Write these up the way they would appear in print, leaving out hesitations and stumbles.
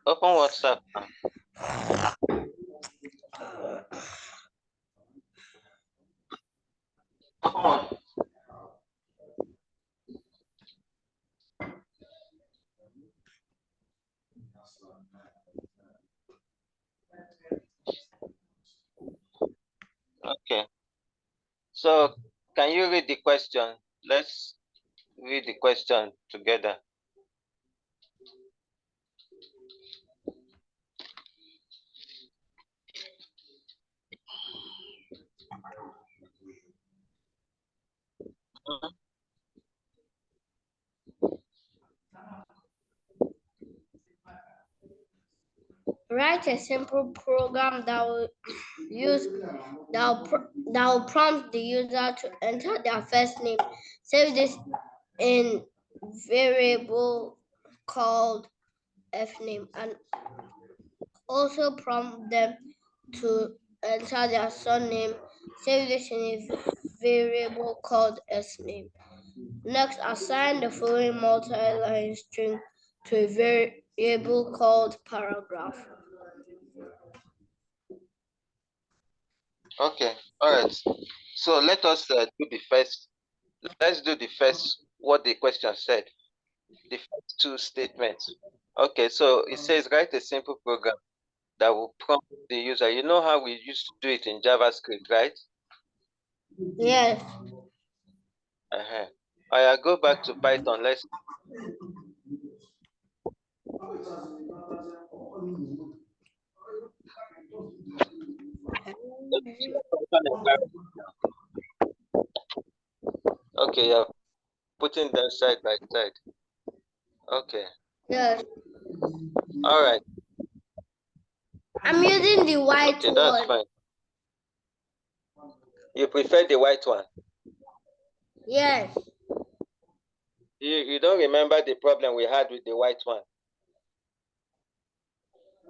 Open WhatsApp. Okay. So can you read the question? Let's read the question together. Write a simple program that will prompt the user to enter their first name. Save this in variable called fname and also prompt them to enter their surname. Save this in a variable called sname. Next, assign the following multi-line string to a variable called paragraph. Okay. All right. So let us do the first. Let's do the first. What the question said. The first two statements. Okay. So it says write a simple program that will prompt the user. You know how we used to do it in JavaScript, right? Yes. I go back to Python. Let's. Okay, yeah. Putting them side by side. Okay. Yes. All right. I'm using the white one. That's fine. You prefer the white one? Yes. You don't remember the problem we had with the white one?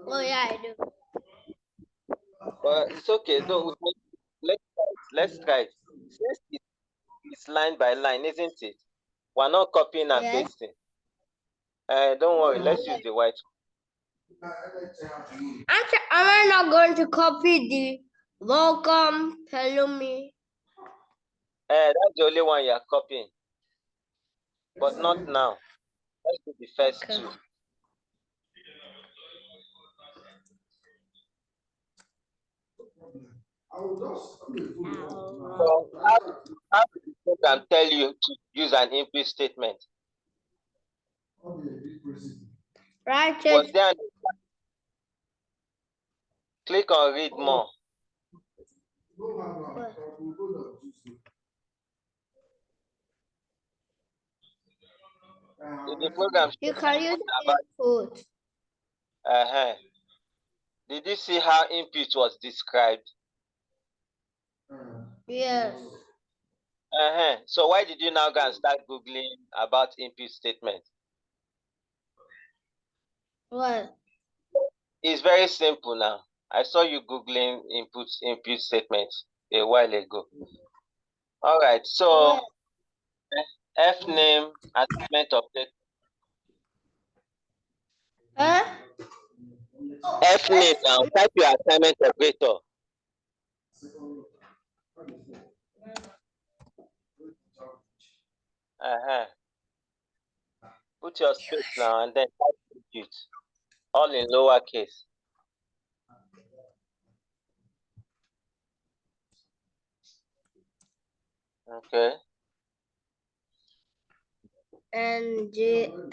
Oh yeah, I do. But it's okay. No, let's try it. Since it's line by line, isn't it? We're not copying and pasting. Don't worry. Let's use the white one. Am I not going to copy the welcome, hello me? That's the only one you're copying. But not now. Let's do the first two. So how do the program tell you to use an input statement? Right. Was there click on read more. The program you can use input. Did you see how input was described? Yes. So why did you now go and start Googling about input statement? What? It's very simple now. I saw you Googling input statements a while ago. All right. So fname assignment operator. Fname now. Type your assignment operator. Put your space now and then type it. All in lowercase. Okay. NGMVJT.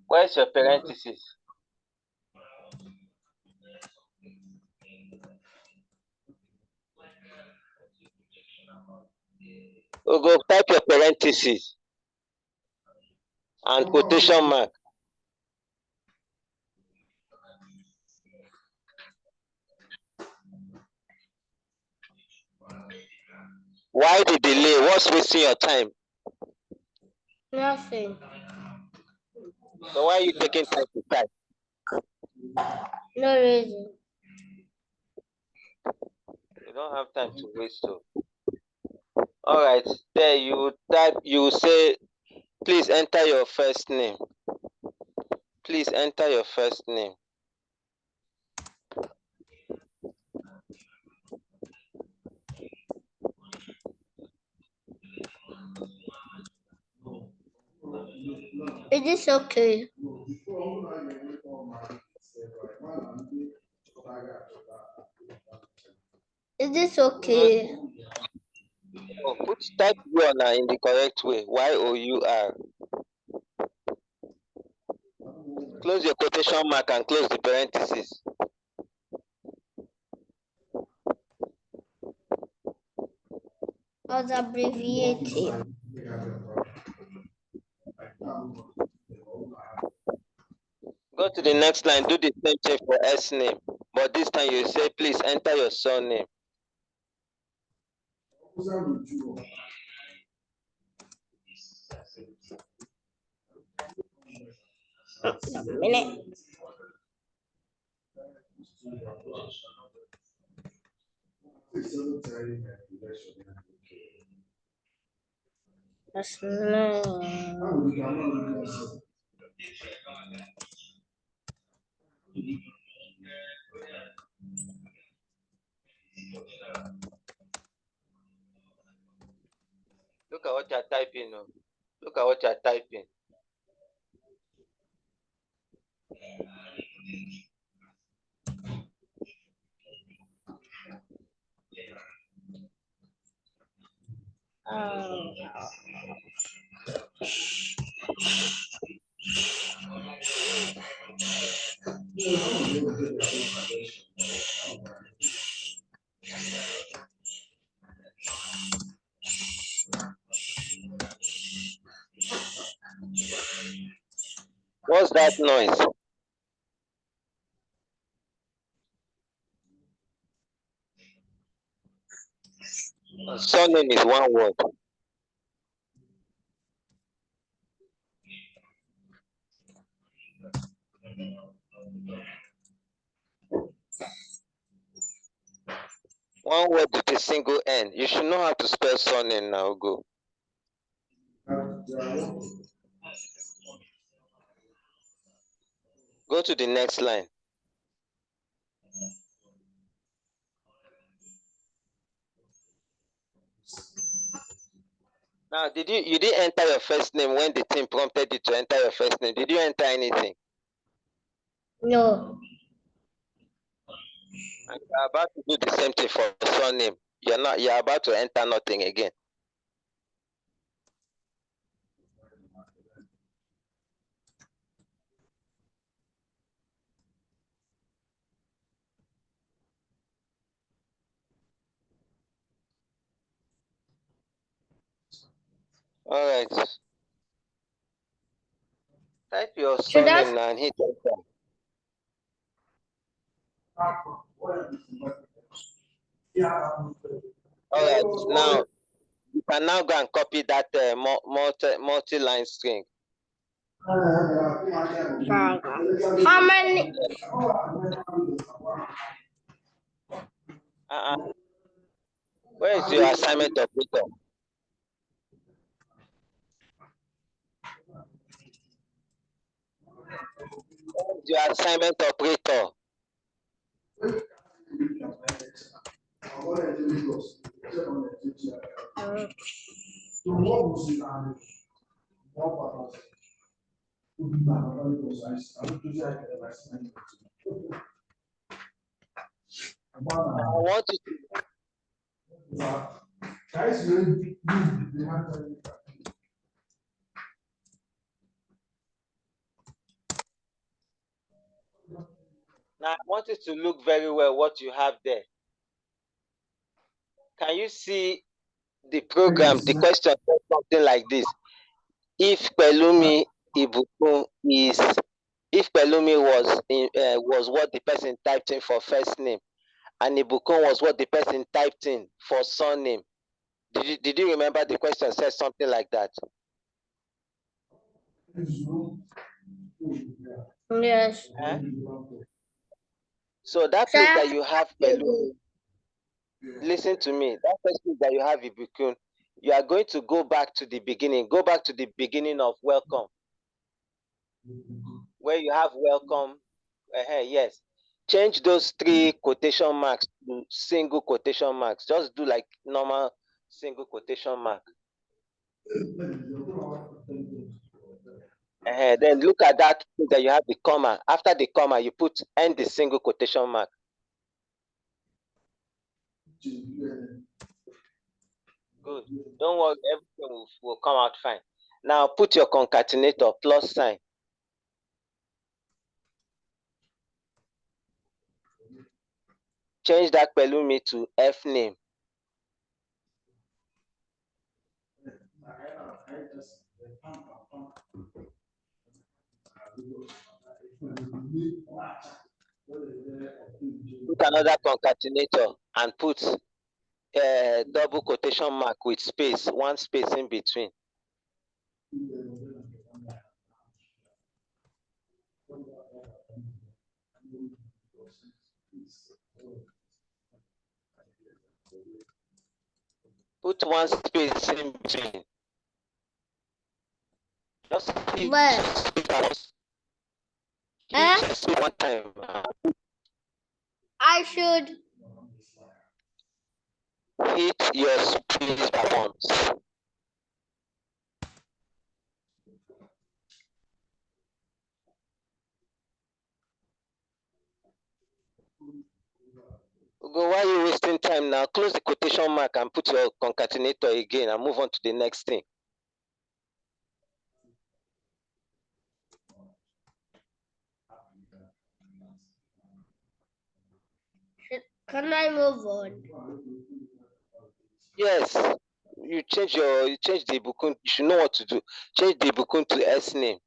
Where's your parenthesis? We'll go type your parenthesis and quotation mark. Why the delay? What's wasting your time? Nothing. So why are you taking time to type? No reason. You don't have time to waste. So, all right. There you type. You say, please enter your first name. Please enter your first name. Is this okay? Is this okay? Oh, put type Youna in the correct way. Y-O-U-R. Close your quotation mark and close the parentheses. I was abbreviating. Go to the next line. Do the same thing for S name. But this time you say, please enter your surname. A minute. That's no. Look at what you're typing. Look at what you're typing. What's that noise? Surname is one word. One word with a single N. You should know how to spell surname now. Go. Go to the next line. Now, you didn't enter your first name when the team prompted you to enter your first name? Did you enter anything? No. And you're about to do the same thing for surname. You're about to enter nothing again. All right. Type your surname now and hit enter. All right. Now, you can now go and copy that multi-line string. How many? Where is your assignment operator? Where is your assignment operator? I want you to. Now I want you to look very well what you have there. Can you see the program? The question says something like this: if Pelumi Ibukun is, if Pelumi was what the person typed in for first name, and Ibukun was what the person typed in for surname, Did you remember the question said something like that? Yes. So that place that you have, Pelumi, listen to me. That first place that you have, Ibukun, you are going to go back to the beginning. Go back to the beginning of welcome, where you have welcome. Yes. Change those 3 quotation marks to single quotation marks. Just do like normal single quotation mark. Then look at that that you have the comma. After the comma, you put end the single quotation mark. Good. Don't worry, everything will come out fine. Now put your concatenator plus sign. Change that Pelumi to F name. Put another concatenator and put double quotation mark with space, 1 space in between. Put 1 space in between. Just hit one time. I should hit your space once. Go, why are you wasting time now? Close the quotation mark and put your concatenator again and move on to the next thing. Can I move on? Yes. You change the Ibukun. You should know what to do. Change the Ibukun to S name.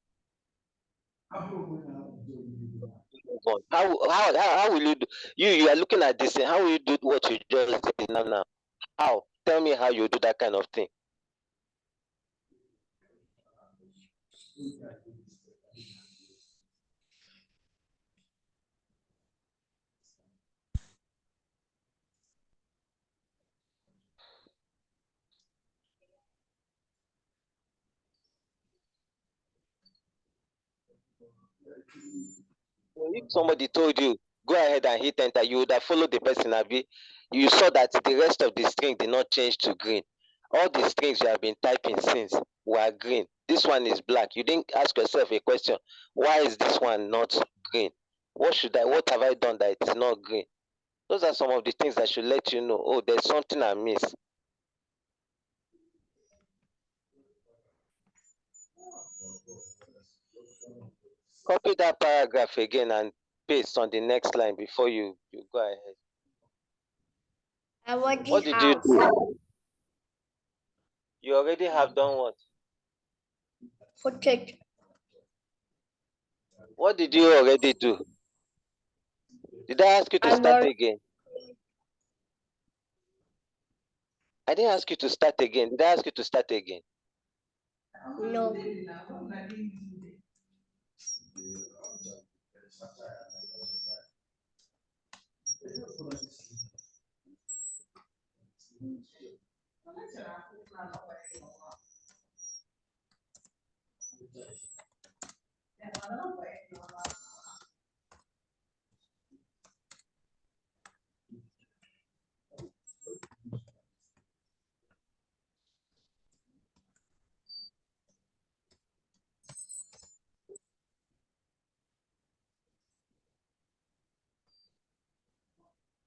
How will you do? You are looking at this thing. How will you do what you just did now? How? Tell me how you do that kind of thing. If somebody told you, go ahead and hit enter, you would have followed the person, Abi. You saw that the rest of the string did not change to green. All the strings you have been typing since were green. This one is black. You didn't ask yourself a question. Why is this one not green? What have I done that it is not green? Those are some of the things that should let you know, oh, there's something I missed. Copy that paragraph again and paste on the next line before you go ahead. What did you do? You already have done what? Put it. What did you already do? Did I ask you to start again? I didn't ask you to start again. Did I ask you to start again? No.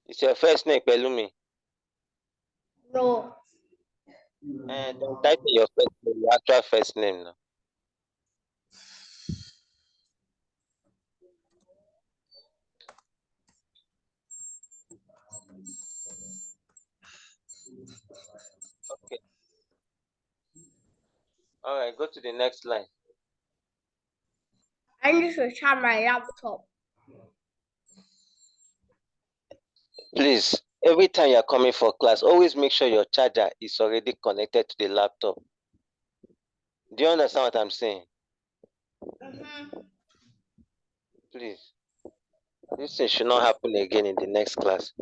It's your first name, Pelumi. No. And don't type in your first name, your actual first name now. Okay. All right, go to the next line. I need to charge my laptop. Please, every time you're coming for class, always make sure your charger is already connected to the laptop. Do you understand what I'm saying? Please. This thing should not happen again in the next class.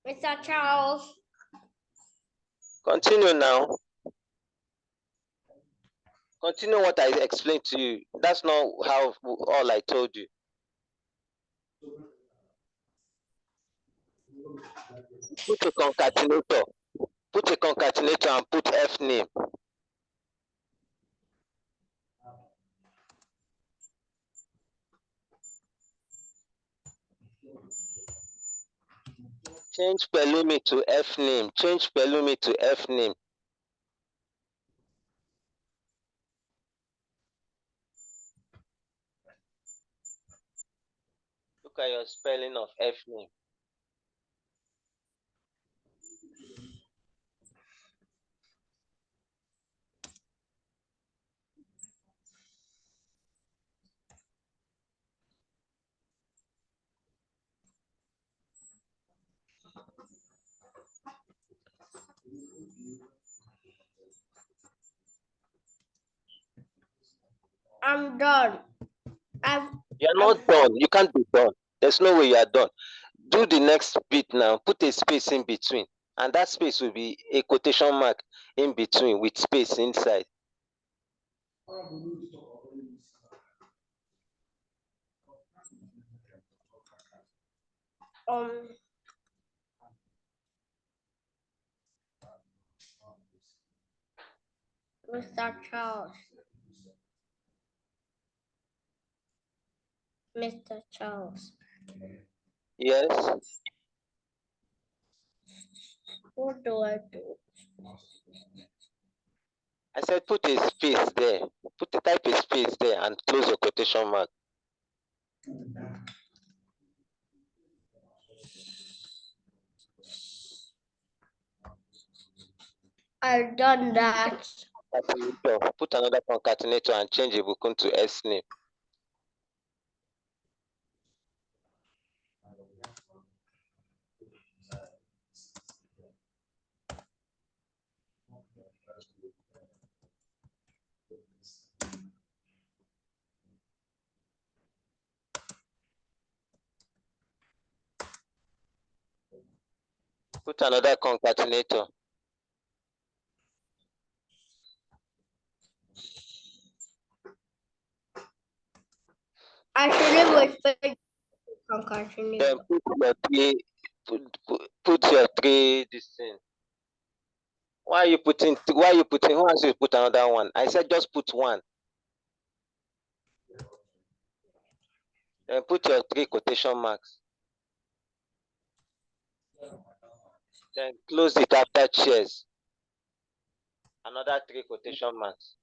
Mr. Charles. Continue now. Continue what I explained to you. That's not how all I told you. Put a concatenator. Put a concatenator and put F name. Change Pelumi to F name. Change Pelumi to F name. Look at your spelling of F name. I'm done. You're not done. You can't be done. There's no way you are done. Do the next bit now. Put a space in between. And that space will be a quotation mark in between with space inside. Mr. Charles. Mr. Charles. Yes. What do I do? I said put a space there. Type a space there and close your quotation mark. I've done that. Put another concatenator and change Ibukun to S name. Put another concatenator. I shouldn't wait for concatenator. Then put your three this thing. Why are you putting who has to put another one? I said just put one. Then put your three quotation marks. Then close it after chairs. Another three quotation marks.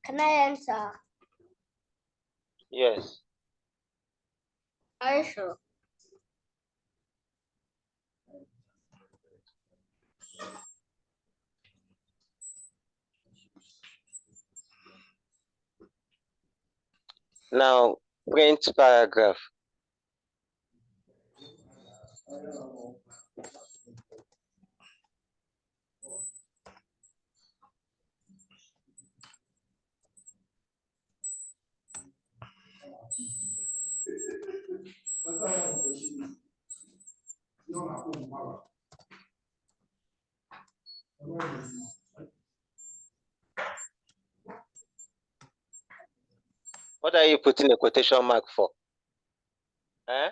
Can I answer? Yes. Are you sure? Now print paragraph. What are you putting a quotation mark for? Eh?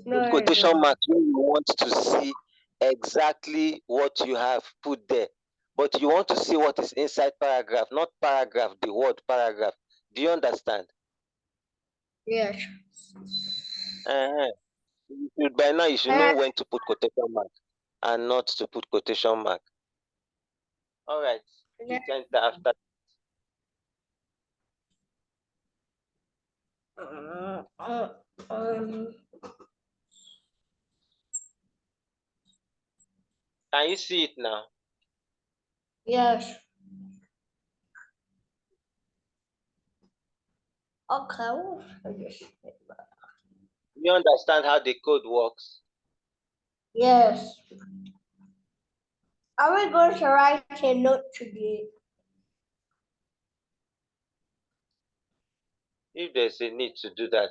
No, Quotation mark when you want to see exactly what you have put there. But you want to see what is inside paragraph, not paragraph, the word paragraph. Do you understand? yes. Uh-huh. By now, you should know when to put quotation mark and not to put quotation mark. All right. You can enter after. Um, Can you see it now? yes. Okay. You understand how the code works? Yes. Are we going to write a note today? If there's a need to do that.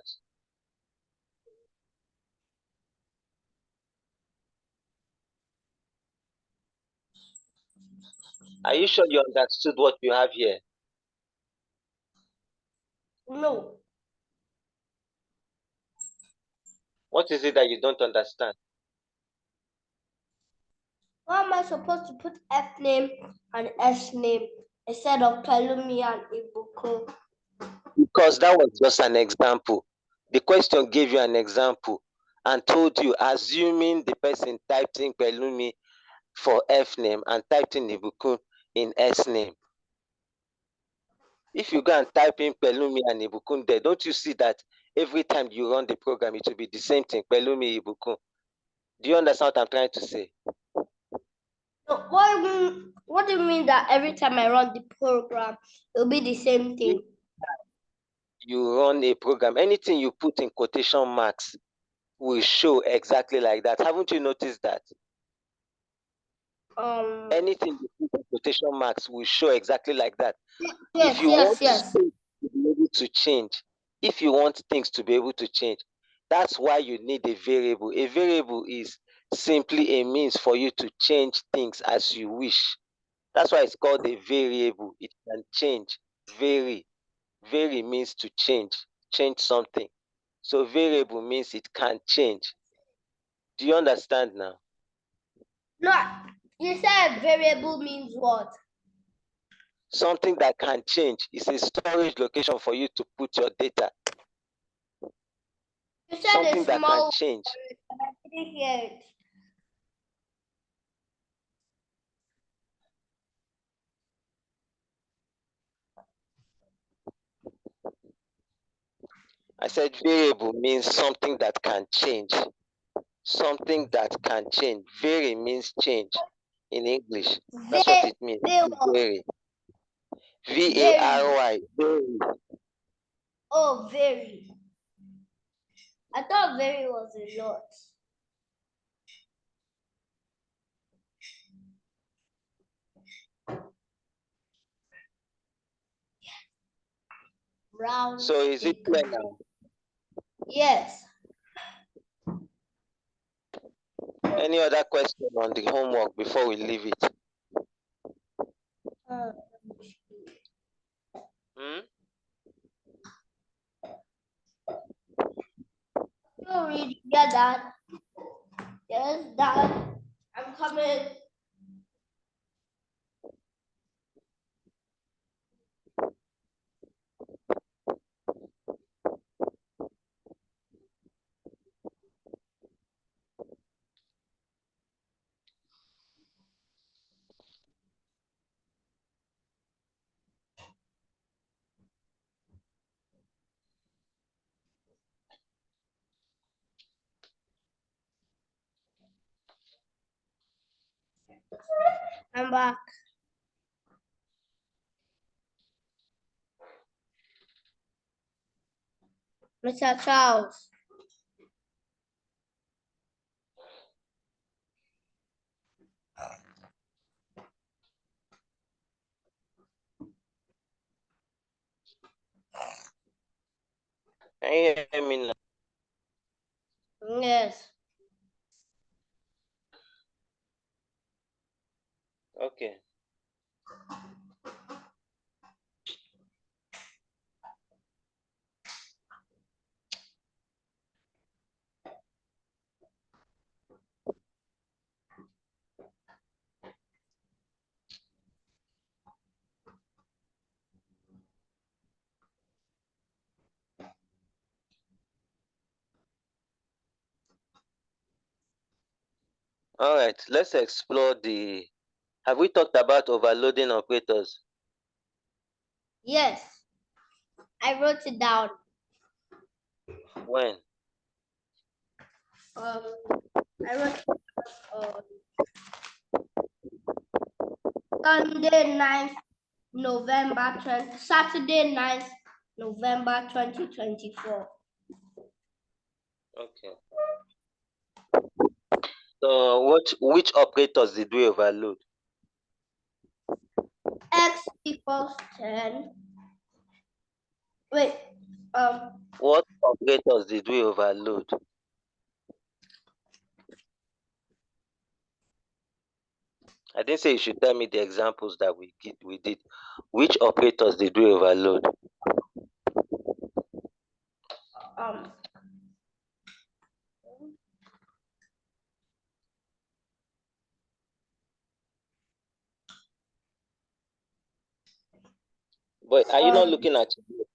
Are you sure you understood what you have here? No. What is it that you don't understand? Why am I supposed to put F name and S name instead of Pelumi and Ibuku? Because that was just an example. The question gave you an example and told you, assuming the person typed in Pelumi for F name and typed in Ibukun in S name. If you go and type in Pelumi and Ibukun there, don't you see that every time you run the program, it will be the same thing, Pelumi, Ibukun? Do you understand what I'm trying to say? So what do you mean that every time I run the program, it'll be the same thing? You run a program, anything you put in quotation marks will show exactly like that. Haven't you noticed that? Anything you put in quotation marks will show exactly like that. Yes, If you yes, want yes. things to be able to change, if you want things to be able to change, that's why you need a variable. A variable is simply a means for you to change things as you wish. That's why it's called a variable. It can change. Vary. Vary means to change something. So variable means it can change. Do you understand now? No, you said variable means what? Something that can change is a storage location for you to put your data. You said Something a that can small change. word, I didn't hear it. I said variable means something that can change. Something that can change. Vary means change in English. That's what it means. Vary. V-A-R-Y. Vary. Oh, very. I thought very was a lot. Round. So is it clear now? Yes. Any other question on the homework before we leave it? Hmm? You read, get that? Yes, Dad. I'm coming. I'm back. Mr. Charles. Can you hear me now? Yes. Okay. All right, let's explore the. Have we talked about overloading operators? Yes. I wrote it down. When? I wrote Sunday 9th November 20, Saturday 9th November 2024. Okay. So which operators did we overload? X equals 10. Wait, What operators did we overload? I didn't say you should tell me the examples that we did. Which operators did we overload? But are you not looking at it?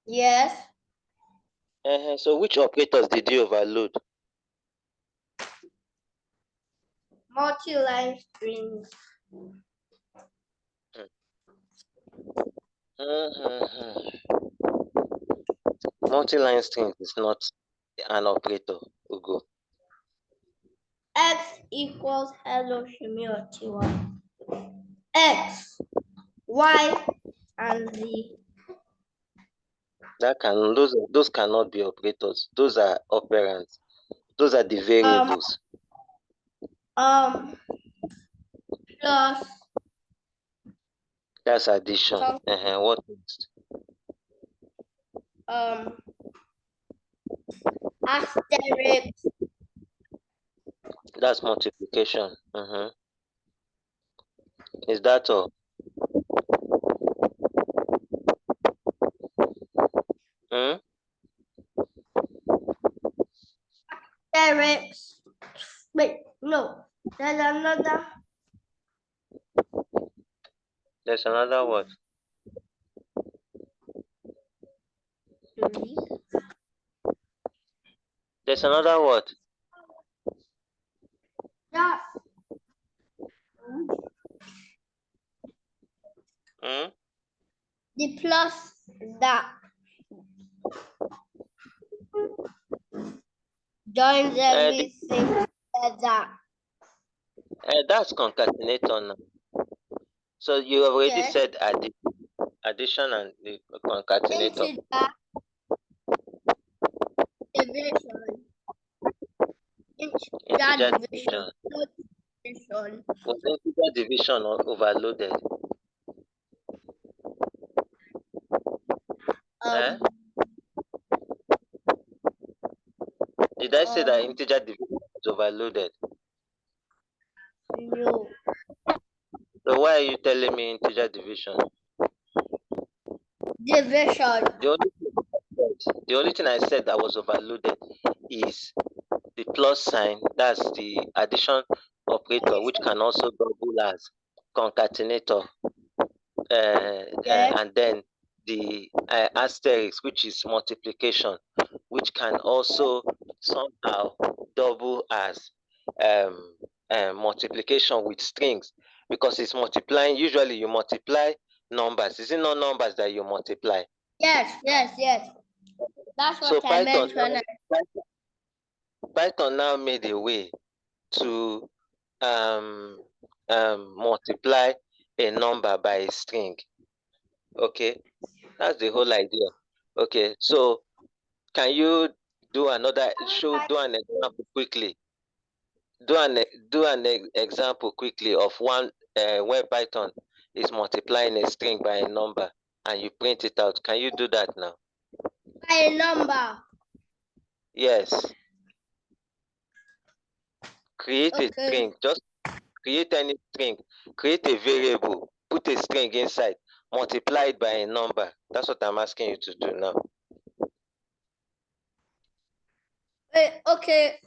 Yes. So which operators did you overload? Multi-line strings. Multi-line string is not an operator, Ugo. X equals hello Shimi Tiwa. X, Y, and Z. Those cannot be operators. Those are operands. Those are the variables. Plus. That's addition. What next? Asterisk. That's multiplication. Is that all? Asterisk. Wait, no. There's another. There's another word. There's another word. Yeah. The plus that joins everything together. That's concatenator now. So you have already Yes. said addition and the concatenator. Integer Integer division. Was integer division overloaded? Did I say that integer division was overloaded? No. So why are you telling me integer division? Division. The only thing I said that was overloaded is the plus sign. That's the addition operator, which can also double as concatenator. And then the asterisk, which is multiplication, which can also somehow double as multiplication with strings, because it's multiplying. Usually you multiply numbers. Is it not numbers that you multiply? Yes. That's what I meant when Python now made a way to multiply a number by a string. Okay, that's the whole idea. Okay, so can you do an example quickly? Do an example quickly of one where Python is multiplying a string by a number and you print it out. Can you do that now? By a number. Yes. Create a Okay. string. Just create any string. Create a variable. Put a string inside. Multiply it by a number. That's what I'm asking you to do now. Okay.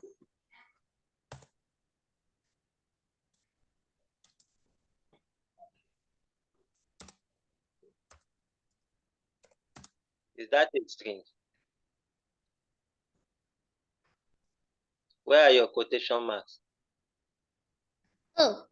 Is that a string? Where are your quotation marks? Oh.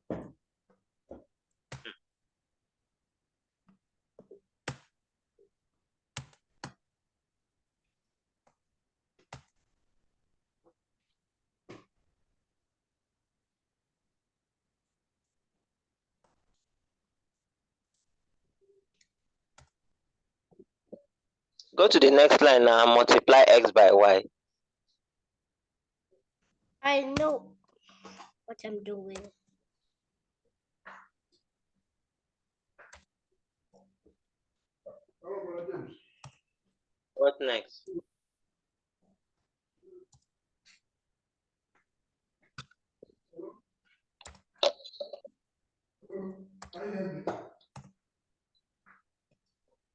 Go to the next line now and multiply x by y. I know what I'm doing. What next?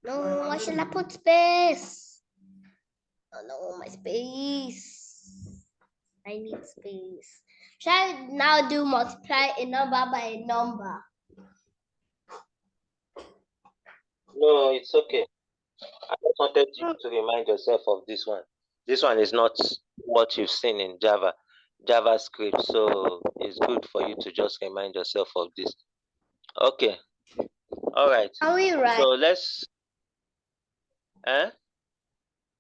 No, why should I put space? Oh no, my space. I need space. Shall I now do multiply a number by a number? No, it's okay. I just wanted you to remind yourself of this one. This one is not what you've seen in JavaScript, so it's good for you to just remind yourself of this. Okay. All right. Are we right? So let's. I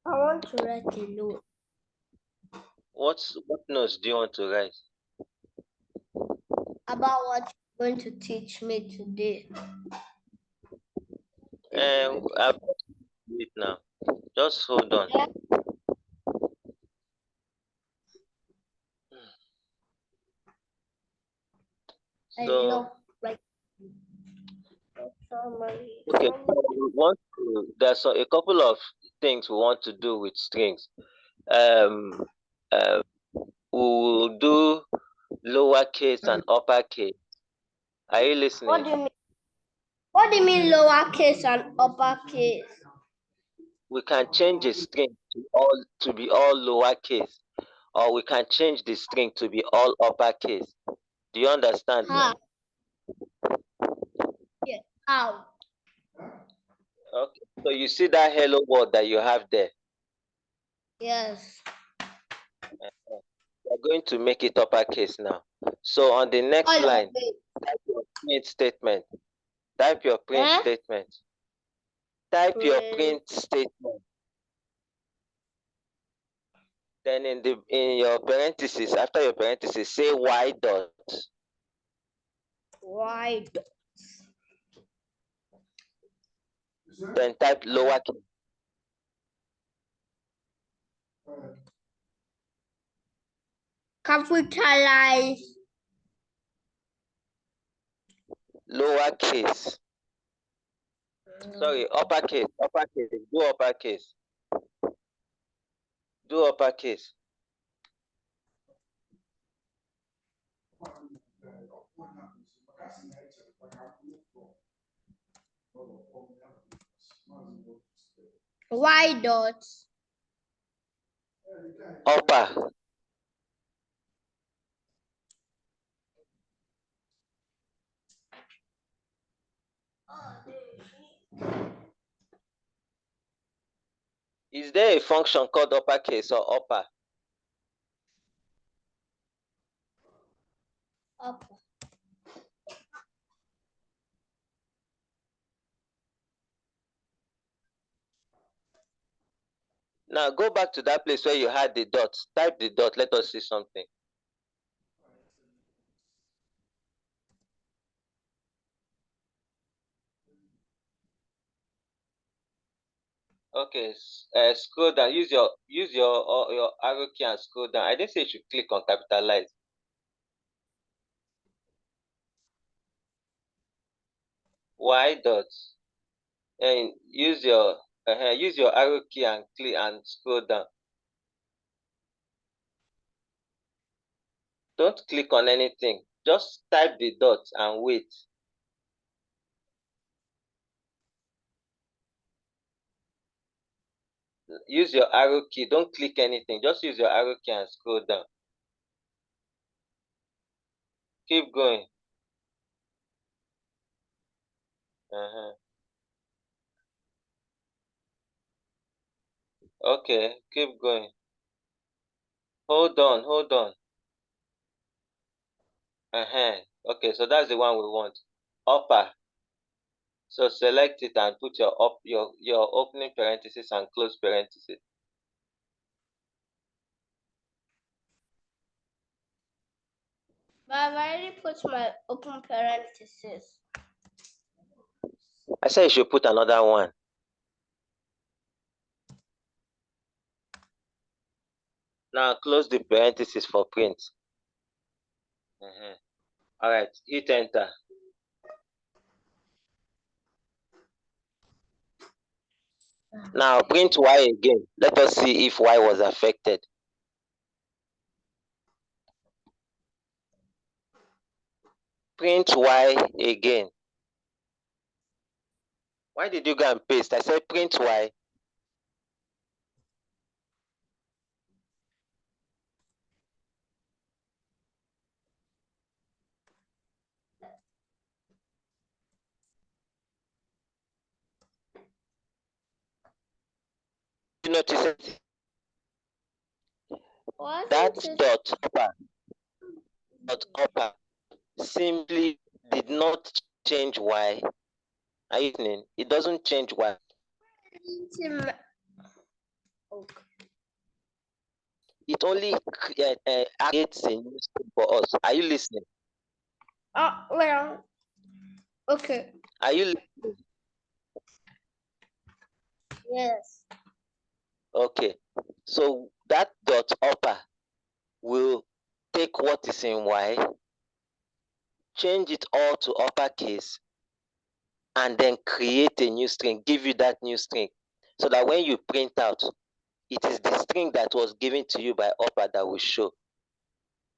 want to write a note. What notes do you want to write? About what you're going to teach me today. I'll do it now. Just hold on. Yeah. I So, know, right? okay, we want to, there's a couple of things we want to do with strings. We'll do lowercase and uppercase. Are you listening? What do you mean? What do you mean lowercase and uppercase? We can change a string to be all lowercase, or we can change the string to be all uppercase. Do you understand? How? Yeah. How? Okay. So you see that hello world that you have there? Yes. We're going to make it uppercase now. So on the next All line, of it. type your print statement. Type your print Eh? statement. Type your Print. print statement. Then in your parentheses, after your parentheses, say y dot. Y dot. Then type lowercase. Capitalize. Lowercase. Sorry, uppercase. Uppercase. Do uppercase. Do uppercase. Y dot. Upper. Is there a function called uppercase or upper? Upper. Now go back to that place where you had the dot. Type the dot. Let us see something. Okay, scroll down. Use your arrow key and scroll down. I didn't say you should click on capitalize. Y dot. And use your arrow key and click and scroll down. Don't click on anything. Just type the dot and wait. Use your arrow key. Don't click anything. Just use your arrow key and scroll down. Keep going. Okay, keep going. Hold on. Okay, so that's the one we want. Upper. So select it and put your opening parenthesis and close parenthesis. But I've already put my open parenthesis. I said you should put another one. Now close the parenthesis for print. All right, hit enter. Now print Y again. Let us see if Y was affected. Print Y again. Why did you go and paste? I said print Y. You notice it? That dot upper simply did not change Y. Are you listening? It doesn't change Y. Okay. It only creates a new string for us. Are you listening? Well, okay. Are you listening? Yes. Okay. So that dot upper will take what is in Y, change it all to uppercase, and then create a new string, give you that new string. So that when you print out, it is the string that was given to you by upper that will show.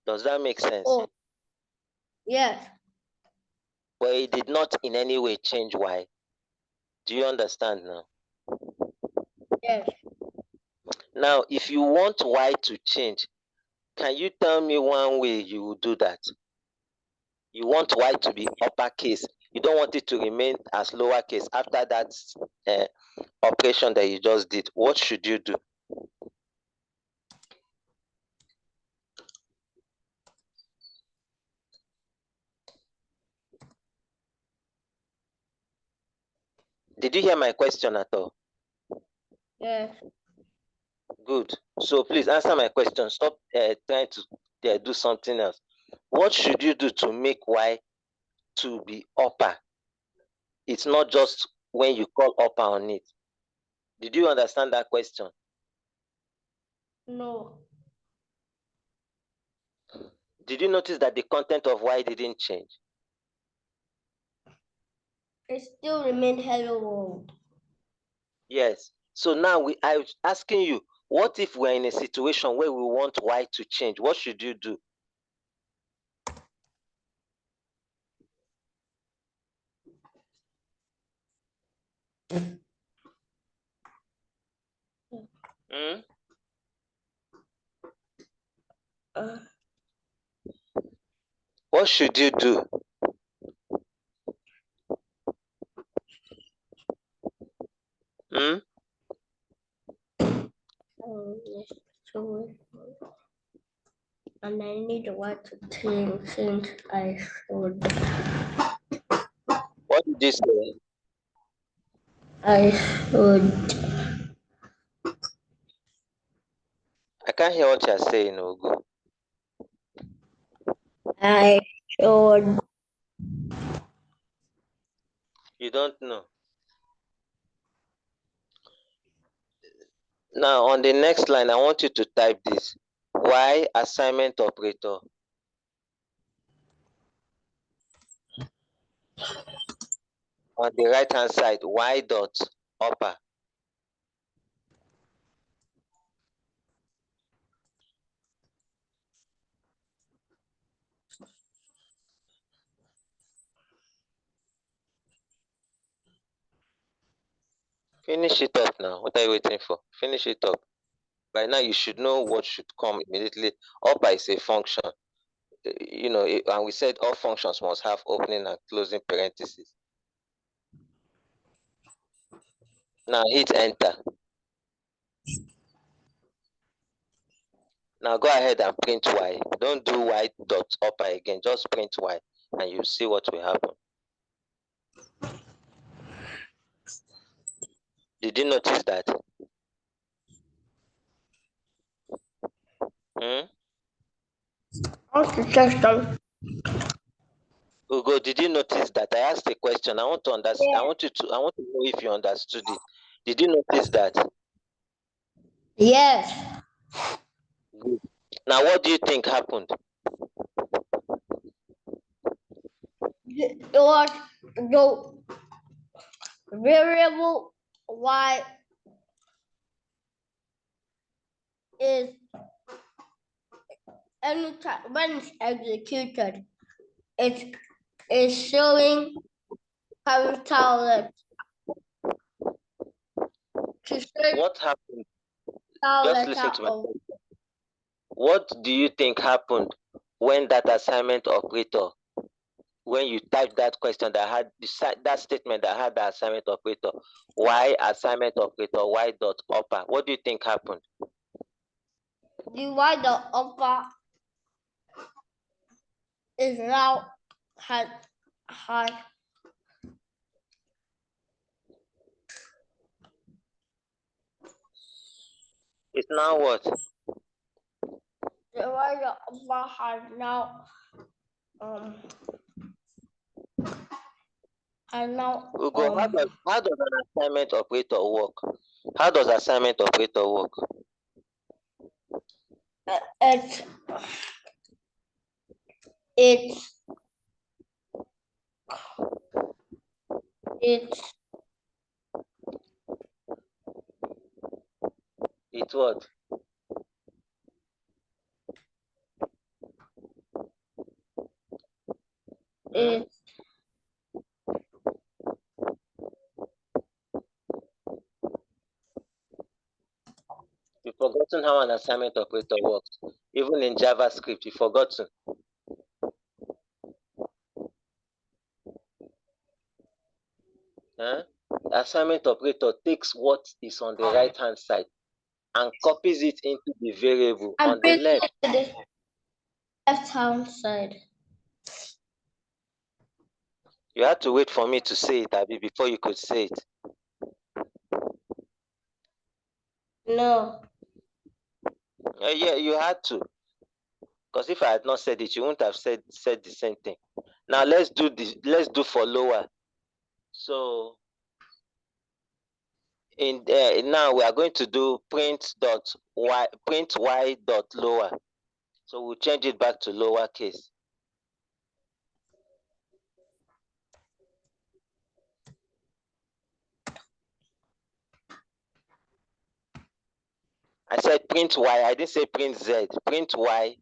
Does that make sense? Oh, yes. But it did not in any way change Y. Do you understand now? Yes. Now, if you want Y to change, can you tell me one way you will do that? You want Y to be uppercase. You don't want it to remain as lowercase after that operation that you just did. What should you do? Did you hear my question at all? Yes. Good. So please answer my question. Stop trying to do something else. What should you do to make Y to be upper? It's not just when you call upper on it. Did you understand that question? No. Did you notice that the content of Y didn't change? It still remained hello world. Yes. So now I was asking you, what if we're in a situation where we want Y to change? What should you do? What should you do? And I need what to change since I should. What did you say? I should. I can't hear what you're saying, Ogu. I should. You don't know. Now on the next line, I want you to type this. Y assignment operator. On the right hand side, Y dot upper. Finish it up now. What are you waiting for? Finish it up. By now, you should know what should come immediately. Upper is a function. You know, and we said all functions must have opening and closing parentheses. Now hit enter. Now go ahead and print Y. Don't do Y dot upper again. Just print Y and you see what will happen. Did you notice that? Ugo, did you notice that? I asked a question. I want to understand. Yeah. I want to know if you understood it. Did you notice that? Yes. Good. Now, what do you think happened? It was the variable Y is anytime when it's executed, it is showing capital letter. What happened? Just listen to my question. What do you think happened when that assignment operator, when you typed that question that had that statement that had the assignment operator, Y assignment operator, Y dot upper, what do you think happened? The Y dot upper is now high. It's now what? The Y dot upper has now Ugo, how does an assignment operator work? How does assignment operator work? It's what? You've forgotten how an assignment operator works. Even in JavaScript, you've forgotten. Assignment operator takes what is on the right hand side and copies it into the variable on the left. Left hand side. You had to wait for me to say it, Abi, before you could say it. No. Yeah, you had to. Because if I had not said it, you wouldn't have said the same thing. Now let's do for lower. So in now we are going to do print Y dot lower. So we'll change it back to lowercase. I said print Y. I didn't say print Z. Print Y.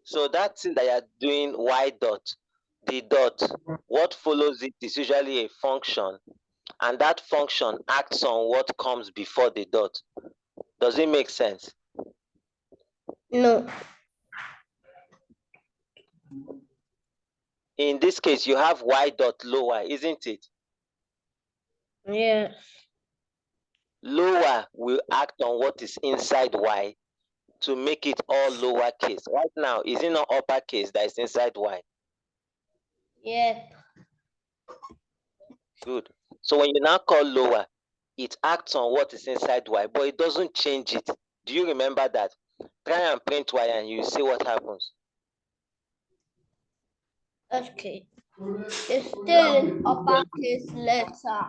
So that thing that you're doing, Y dot, the dot, what follows it is usually a function, and that function acts on what comes before the dot. Does it make sense? No. In this case, you have Y dot lower, isn't it? Yes. Lower will act on what is inside Y to make it all lowercase. Right now, is it not uppercase that is inside Y? Yes. Good. So when you now call lower, it acts on what is inside y, but it doesn't change it. Do you remember that? Try and print y and you see what happens. Okay. It's still in uppercase letter.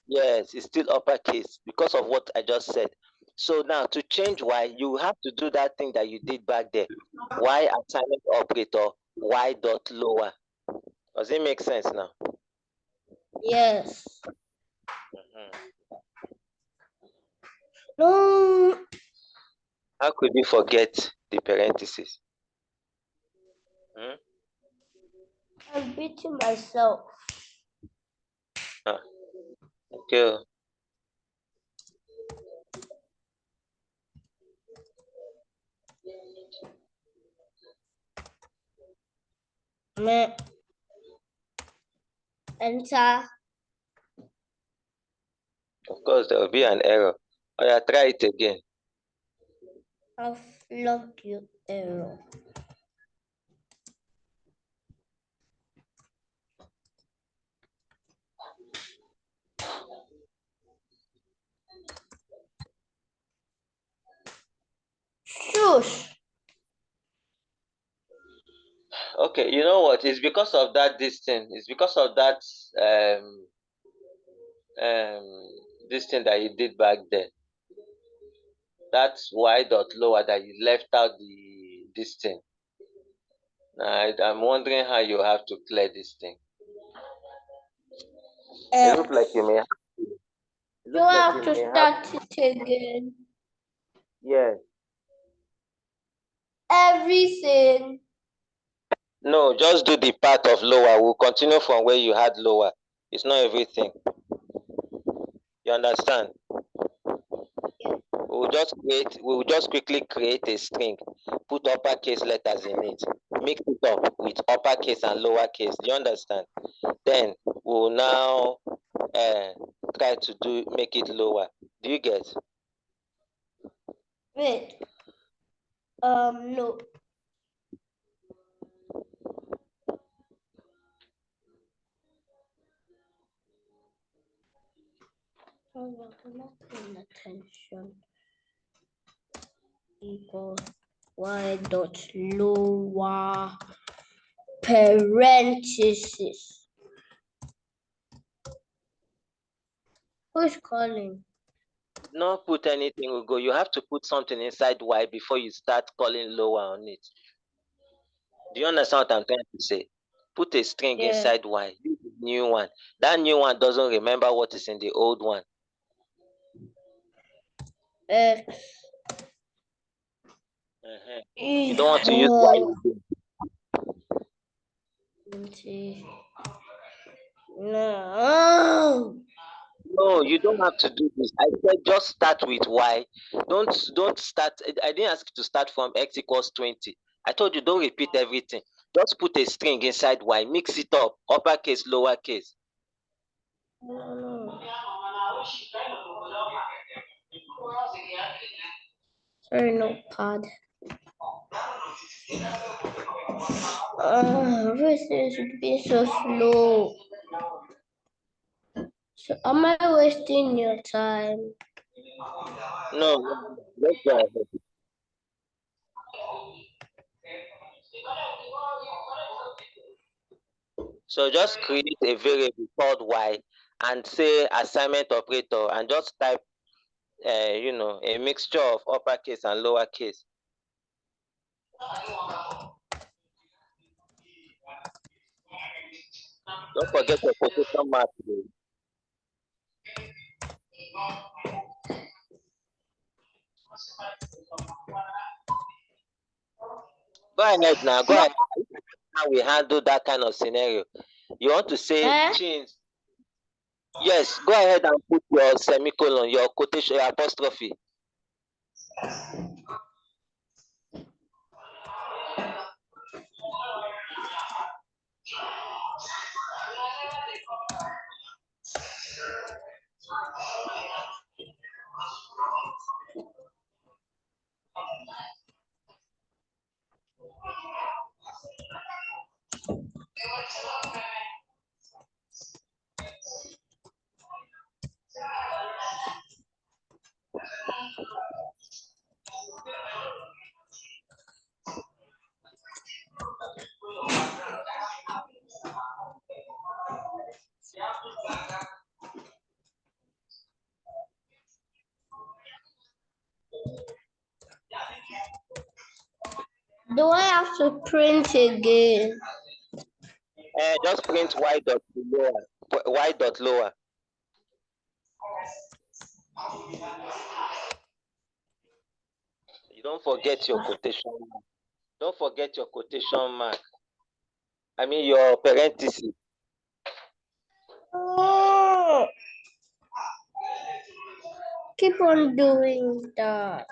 Yes, it's still uppercase because of what I just said. So now to change y, you have to do that thing that you did back there. Y assignment operator, y dot lower. Does it make sense now? Yes. No. How could you forget the parentheses? I'm beating myself. Okay. Enter. Of course, there will be an error. Oh, yeah, try it again. I'll flog you error. Shush. Okay, you know what? It's because of that distance. It's because of that this thing that you did back then. That's y dot lower that you left out this thing. I'm wondering how you have to clear this thing. It looks like you may have to. You have to start it again. Yes. Everything. No, just do the part of lower. We'll continue from where you had lower. It's not everything. You understand? We'll just quickly create a string, put uppercase letters in it, mix it up with uppercase and lowercase. Do you understand? Then we'll now try to make it lower. Do you get? Wait. No. I'm not paying attention. Equals y dot lower parenthesis. Who's calling? Not put anything, Ugo. You have to put something inside y before you start calling lower on it. Do you understand what I'm trying to say? Put a string inside y. Use the new one. That new one doesn't remember what is in the old one. X. You don't want to use y again. No. No, you don't have to do this. I said just start with y. Don't start. I didn't ask you to start from x equals 20. I told you don't repeat everything. Just put a string inside y. Mix it up. Uppercase, lowercase. No. Sorry, no pad. Everything's been so slow. So am I wasting your time? No, let's go ahead. So just create a variable called y and say assignment operator and just type a mixture of uppercase and lowercase. Don't forget your quotation mark. Go ahead now. Go ahead. How we handle that kind of scenario. You want to say change. Yes, go ahead and put your semicolon, your quotation, your apostrophe. Do I have to print again? Just print y dot lower. Y dot lower. You don't forget your quotation mark. Don't forget your quotation mark. I mean your parenthesis. Oh, keep on doing that.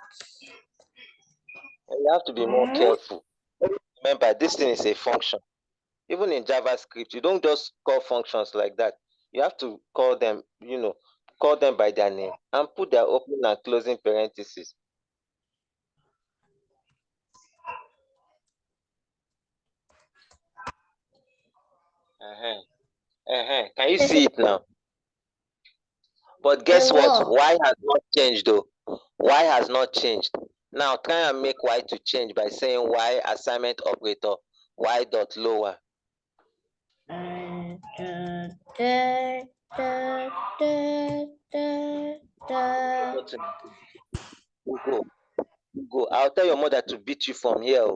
You have to be more careful. Remember, this thing is a function. Even in JavaScript, you don't just call functions like that. You have to call them, call them by their name and put their opening and closing parentheses. Can you see it now? But guess what? Y has not changed though. Y has not changed. Now try and make Y to change by saying Y assignment operator, Y dot lower. Go. I'll tell your mother to beat you from here.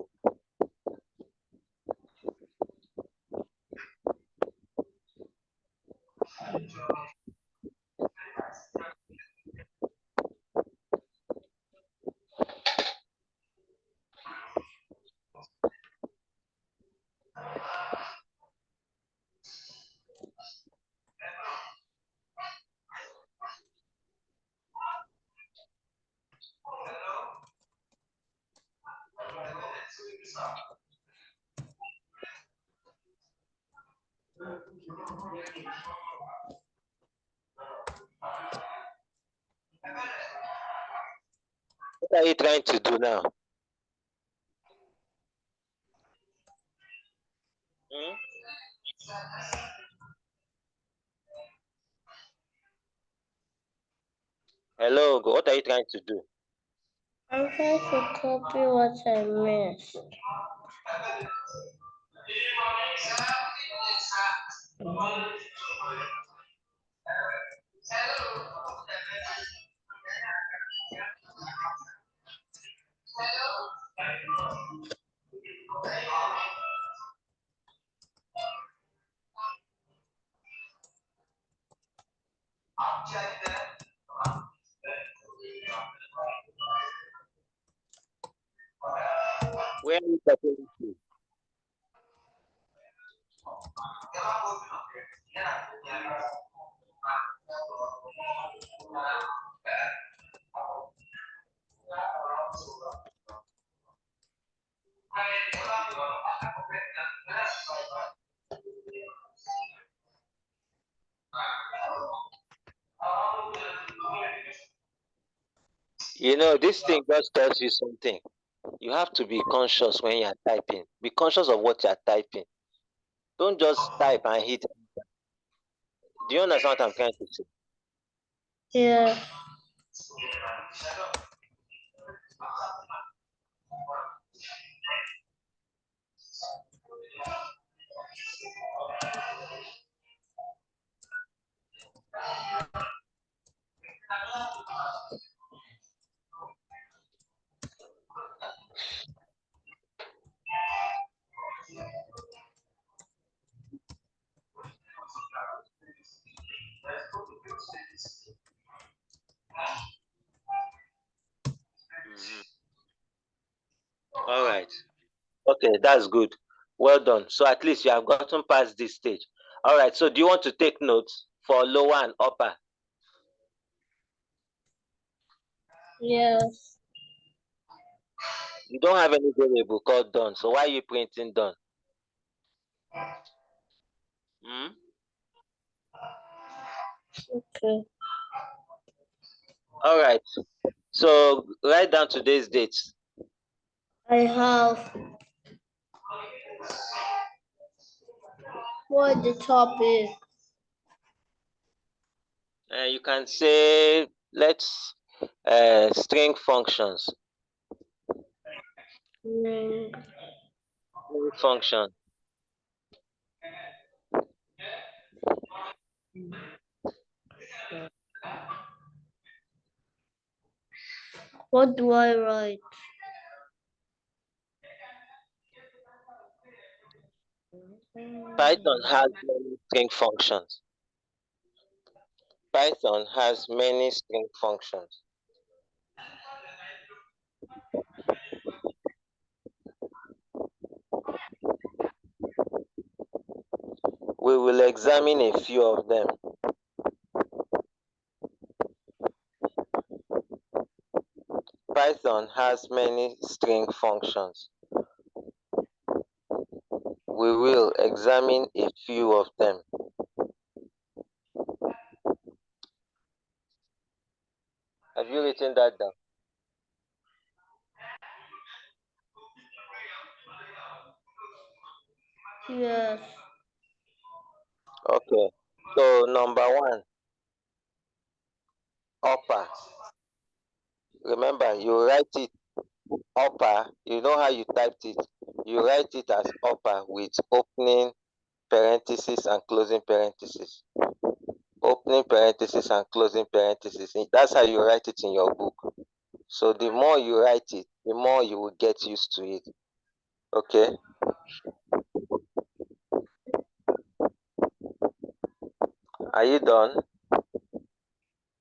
What are you trying to do now? Hello, what are you trying to do? I'm trying to copy what I missed. Where are you copying to? This thing just tells you something. You have to be conscious when you're typing. Be conscious of what you're typing. Don't just type and hit. Do you understand what I'm trying to say? Yeah. All right. Okay, that's good. Well done. So at least you have gotten past this stage. All right. So do you want to take notes for lower and upper? Yes. You don't have any variable called done. So why are you printing done? Okay. All right. So write down today's dates. I have what the topic. You can say let's string functions. String function. What do I write? Python has many string functions. Python has many string functions. We will examine a few of them. Python has many string functions. We will examine a few of them. Have you written that down? Yes. Okay. So number one, upper. Remember, you write it upper. You know how you typed it. You write it as upper with opening parentheses and closing parentheses. Opening parentheses and closing parentheses. That's how you write it in your book. So the more you write it, the more you will get used to it. Okay. Are you done?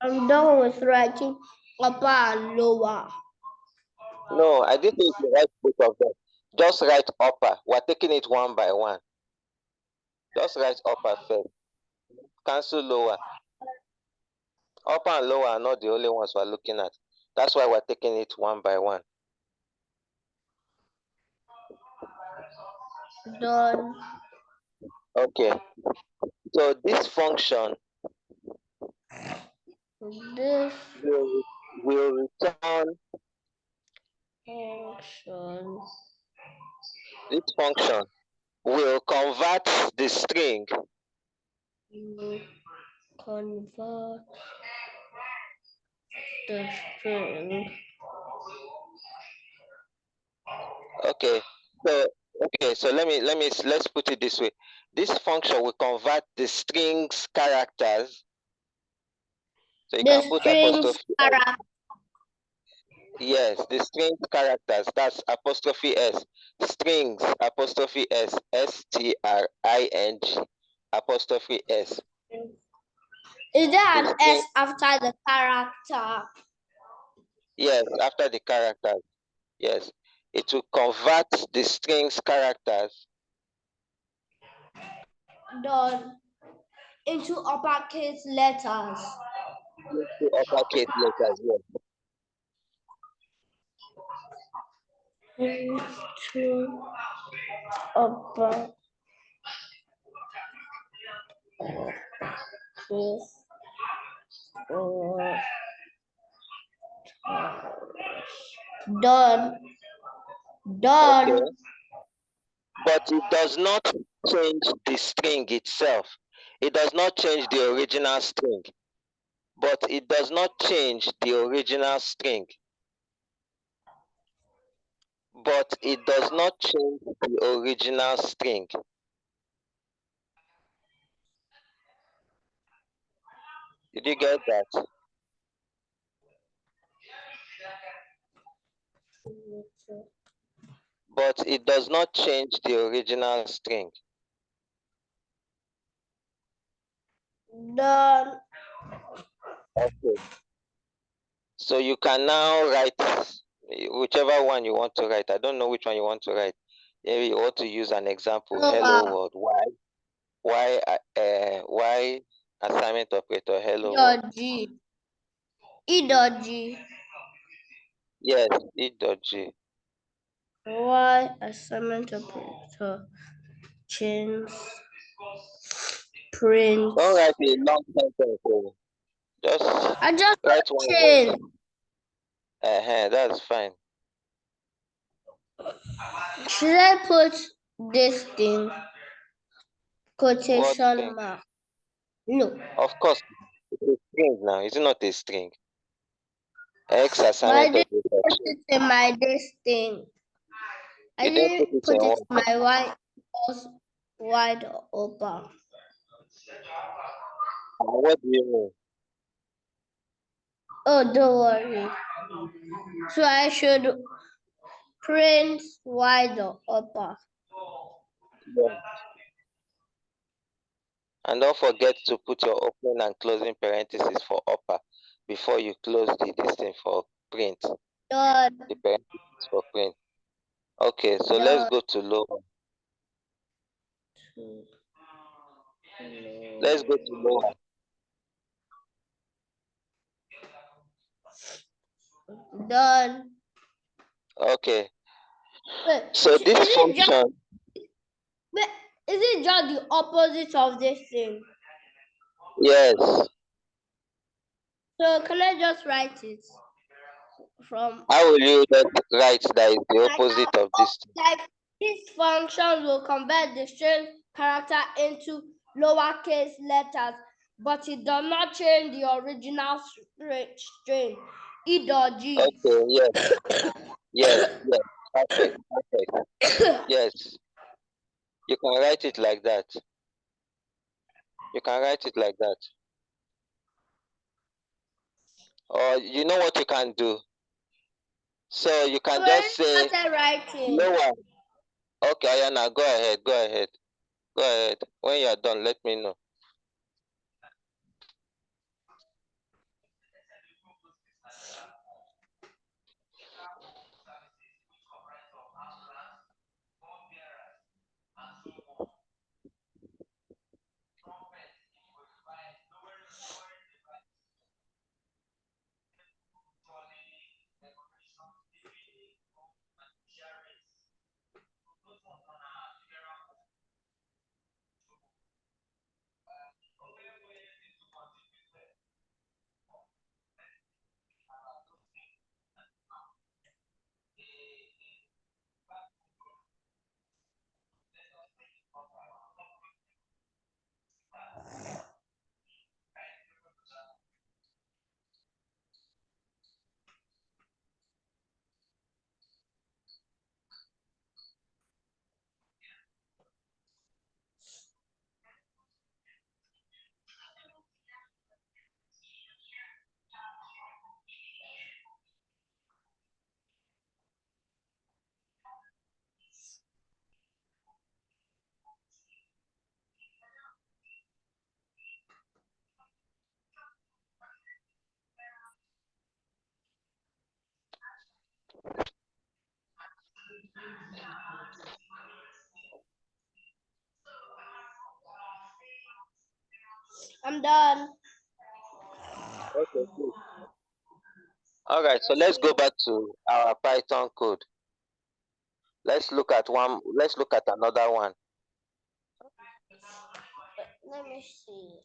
I'm done with writing upper and lower. No, I didn't think you write both of them. Just write upper. We're taking it one by one. Just write upper first. Cancel lower. Upper and lower are not the only ones we're looking at. That's why we're taking it one by one. Done. Okay. So this function This will return. function This function will convert the string will convert the string. So let's put it this way. This function will convert the string's characters. So you can put apostrophe. Yes, the string characters. That's apostrophe S. Strings apostrophe S. STRING apostrophe S. Is there an S after the character? Yes, after the characters. Yes, it will convert the strings characters. Done. Into uppercase letters. Into uppercase letters. Yes. Into uppercase. Done. Done. Okay. But it does not change the string itself. It does not change the original string. But it does not change the original string. But it does not change the original string. Did you get that? But it does not change the original string. Done. Okay. So you can now write whichever one you want to write. I don't know which one you want to write. Maybe you want to use an example. Hello world. Why assignment operator hello world. G. E.G. Yes, E.G. Why assignment operator change print. Don't write a long sentence. I just write one change. word. That's fine. Should I put this thing? Quotation mark. No. Of course, it's a string now. Is it not a string? X assignment operator. Put it in my this thing. I didn't put it in my wide open. What do you mean? Oh, don't worry. So I should print wide open. Yeah. And don't forget to put your opening and closing parentheses for upper before you close this thing for print. Done. The parentheses for print. Okay, so let's go to lower. Let's go to lower. Done. Okay. Wait, So this function. Wait, is it just the opposite of this thing? Yes. So can I just write it from? How will you write that is the opposite of this? Like this function will convert the string character into lowercase letters, but it does not change the original string. E or G. Okay. Yes. Yes. Yes. Perfect. Perfect. Yes. You can write it like that. You can write it like that. Or you know what you can do? So you can just say lower. Okay, Ayana, go ahead. Go ahead. Go ahead. When you're done, let me know. I'm done. Okay, good. All right, so let's go back to our Python code. Let's look at another one. Let me see.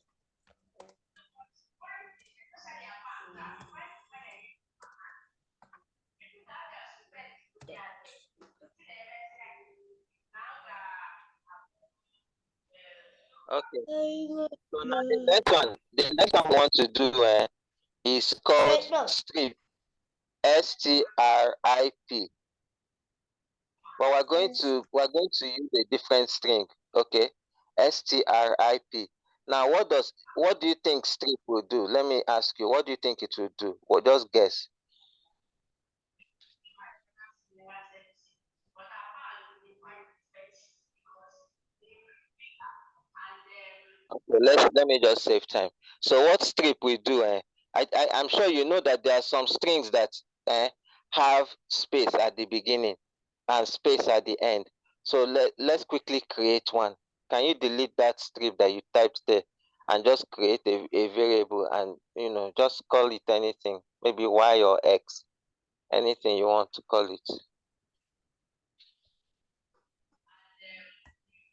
Okay. So now the next one I want to do is called strip. STRIP. But we're going to use a different string. Okay. STRIP. Now what do you think strip will do? Let me ask you, what do you think it will do? Well, just guess. Okay, let me just save time. So what strip we do? I'm sure you know that there are some strings that have space at the beginning and space at the end. So let's quickly create one. Can you delete that strip that you typed there and just create a variable and just call it anything, maybe Y or X, anything you want to call it.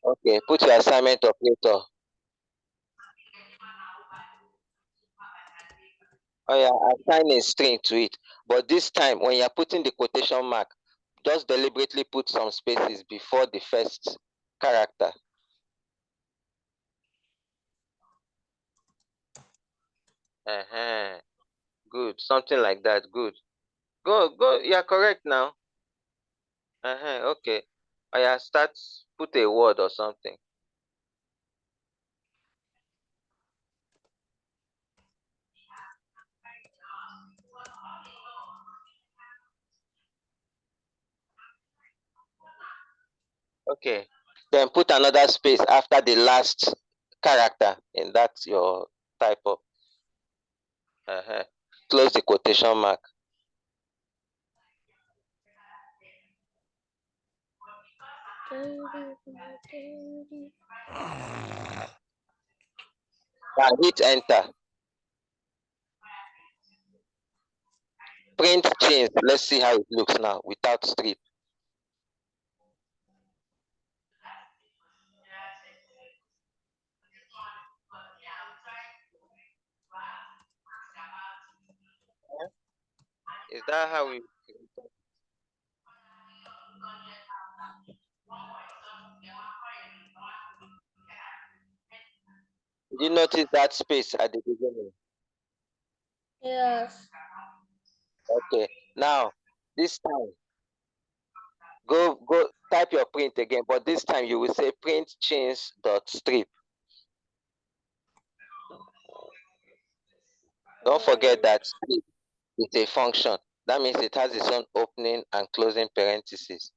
Okay, put your assignment operator. Oh yeah, assign a string to it. But this time, when you're putting the quotation mark, just deliberately put some spaces before the first character. Good, something like that. Good. Go. You're correct now. Okay. Oh yeah, put a word or something. Okay. Then put another space after the last character in that your type of. Close the quotation mark. Now hit enter. Print change. Let's see how it looks now without strip. Is that how we? Did you notice that space at the beginning? Yes. Okay. Now this time, go type your print again, but this time you will say print change dot strip. Don't forget that strip is a function. That means it has its own opening and closing parentheses.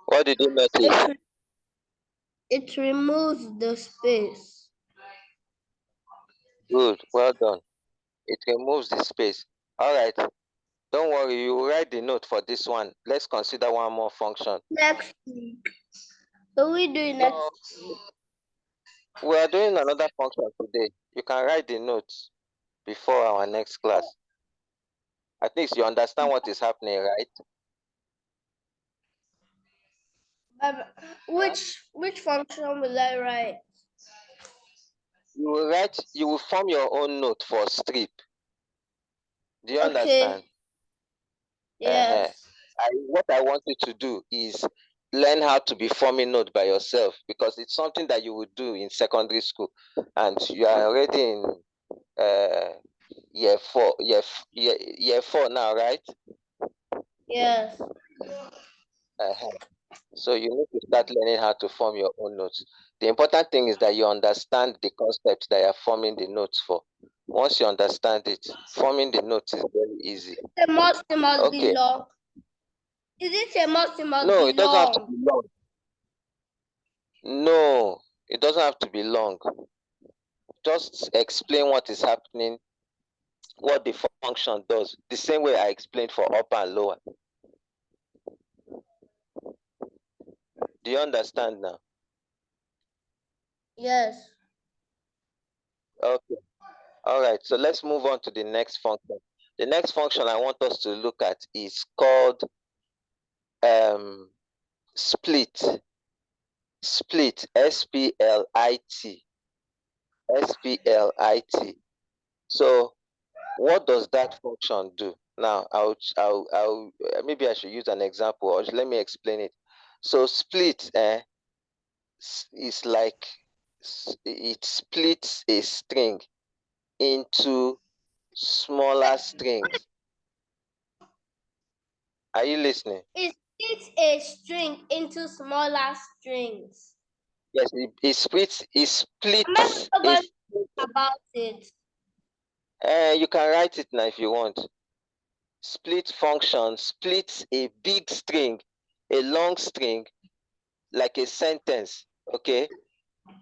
What did you notice? It removes the space. Good, well done. It removes the space. All right. Don't worry, you will write the note for this one. Let's consider one more function. Next week. So we do next week. We are doing another function today. You can write the notes before our next class. At least you understand what is happening, right? Which function will I write? You will form your own note for strip. Do you Okay. understand? Yes. What I want you to do is learn how to be forming note by yourself, because it's something that you would do in secondary school, and you are already in year 4 now, right? Yes. So you need to start learning how to form your own notes. The important thing is that you understand the concepts that you are forming the notes for. Once you understand it, forming the notes is very easy. It must be long. Is it a must? No, it doesn't have to be long. No, it doesn't have to be long. Just explain what is happening, what the function does, the same way I explained for upper and lower. Do you understand now? Yes. Okay. All right. So let's move on to the next function. The next function I want us to look at is called split. Split. S-P-L-I-T. S-P-L-I-T. So what does that function do? Now, I'll maybe I should use an example, or let me explain it. So split is like it splits a string into smaller strings. Are you listening? It splits a string into smaller strings. Yes, it splits. About it. You can write it now if you want. Split function splits a big string, a long string, like a sentence, okay,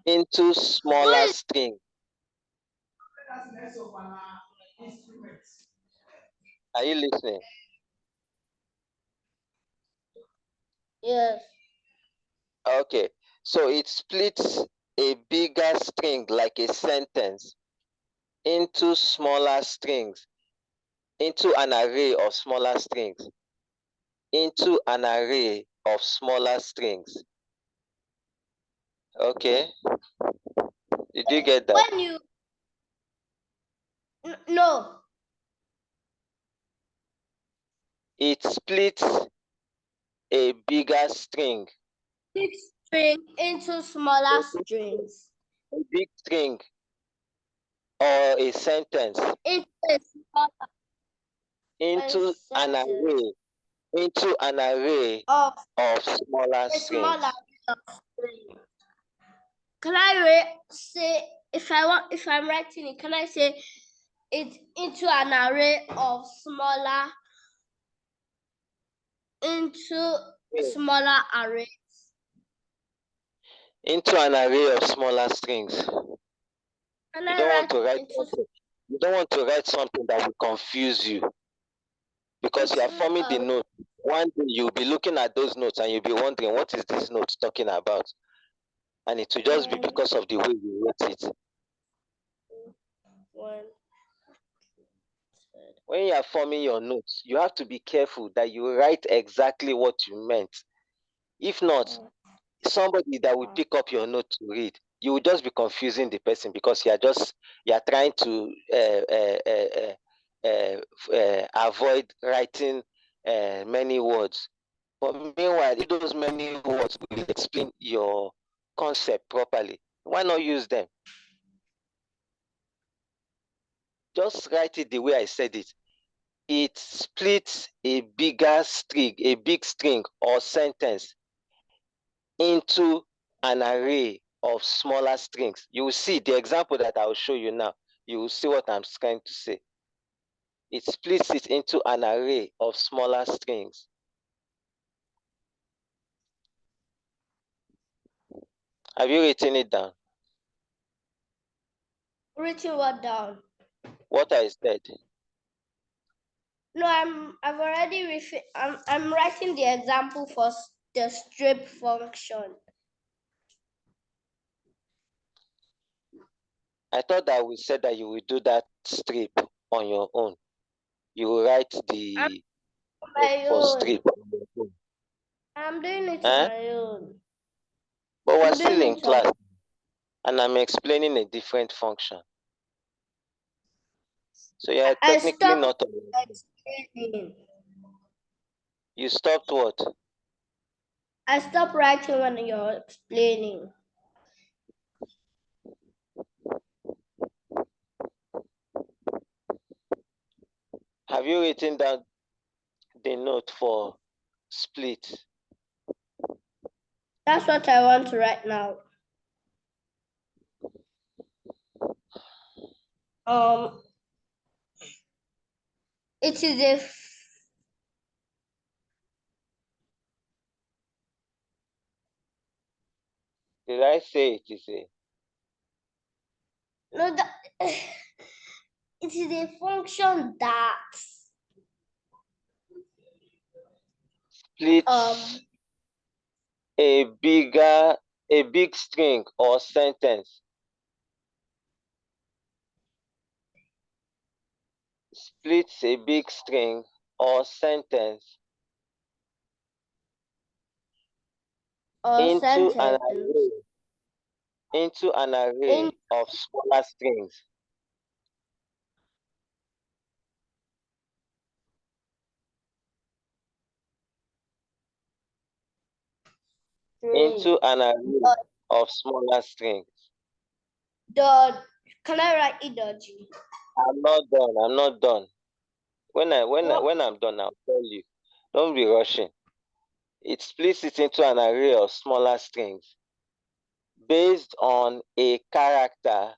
into smaller string. Are you listening? Yes. Okay, so it splits a bigger string, like a sentence, into smaller strings, into an array of smaller strings, into an array of smaller strings. Okay, did you get that? When you no. It splits a bigger string. Big string into smaller strings. A big string or a sentence into an array of smaller strings. Can I say if I'm writing it, can I say it into an array of smaller arrays? Into an array of smaller strings. Can You I don't want write to write into something. You don't want to write something that will confuse you, because you are forming the note. One day you'll be looking at those notes and you'll be wondering, what is this note talking about? And it will just be because of the way you wrote it. When you are forming your notes, you have to be careful that you write exactly what you meant. If not, somebody that will pick up your note to read, you will just be confusing the person, because you are trying to avoid writing many words. But meanwhile, if those many words will explain your concept properly, why not use them? Just write it the way I said it. It splits a big string or sentence into an array of smaller strings. You will see the example that I will show you now. You will see what I'm trying to say. It splits it into an array of smaller strings. Have you written it down? Written what down? What I said. No, I'm writing the example for the strip function. I thought that we said that you will do that strip on your own. You will write the strip on your own. I'm doing it on my own. But we're still in class, and I'm explaining a different function. So you're technically not explaining. You stopped what? I stopped writing when you're explaining. Have you written down the note for split? That's what I want to write now. It is a Did I say it is a? No, it is a function that splits a big string or sentence. Splits a big string or sentence into an array of smaller strings. Into an array of smaller strings. Can I write G? I'm not done. When I'm done, I'll tell you. Don't be rushing. It splits it into an array of smaller strings based on a character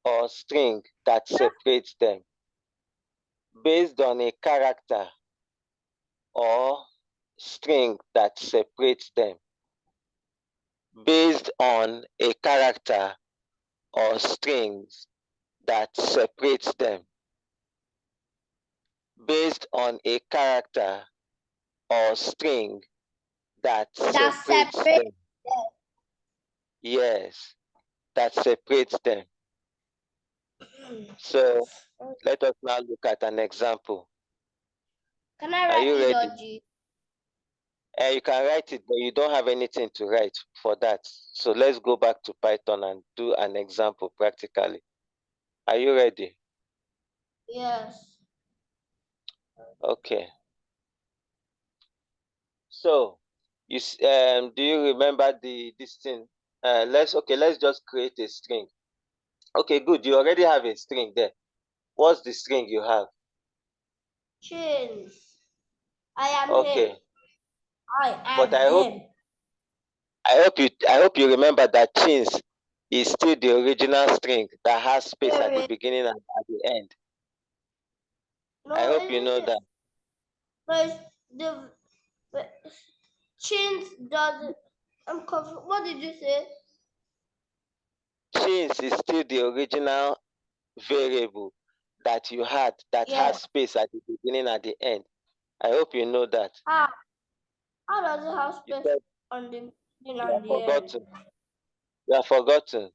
or string that separates them. Based on a character or string that separates them. Based on a character or strings that separates them. Based on a character or string that separates them. Yes, that separates them. So let us now look at an example. Can I write E.G.? You can write it, but you don't have anything to write for that. So let's go back to Python and do an example practically. Are you ready? Yes. Okay. So, do you remember this thing? Let's just create a string. Okay, good. You already have a string there. What's the string you have? Chains. I am okay. him. I am him. I hope you remember that chains is still the original string that has space at the beginning and at the end. No, I hope you know that. But but chains doesn't. I'm confused. What did you say? Chains is still the original variable that you had that has space at the beginning and the end. I hope you know that. How does it have You space said on the beginning you have and the end? forgotten. You have forgotten.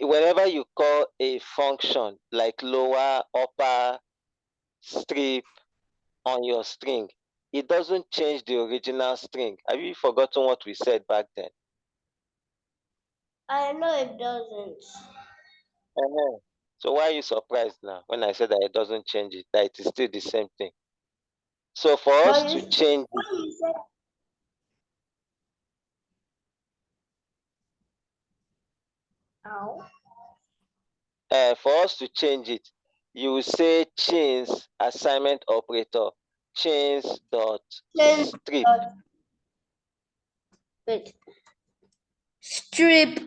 Whenever you call a function like lower, upper, strip on your string, it doesn't change the original string. Have you forgotten what we said back then? I know it doesn't. So why are you surprised now when I said that it doesn't change it, that it is still the same thing? So for us to change it, for us to change it, you will say chains assignment operator chains dot strip. Wait. Strip.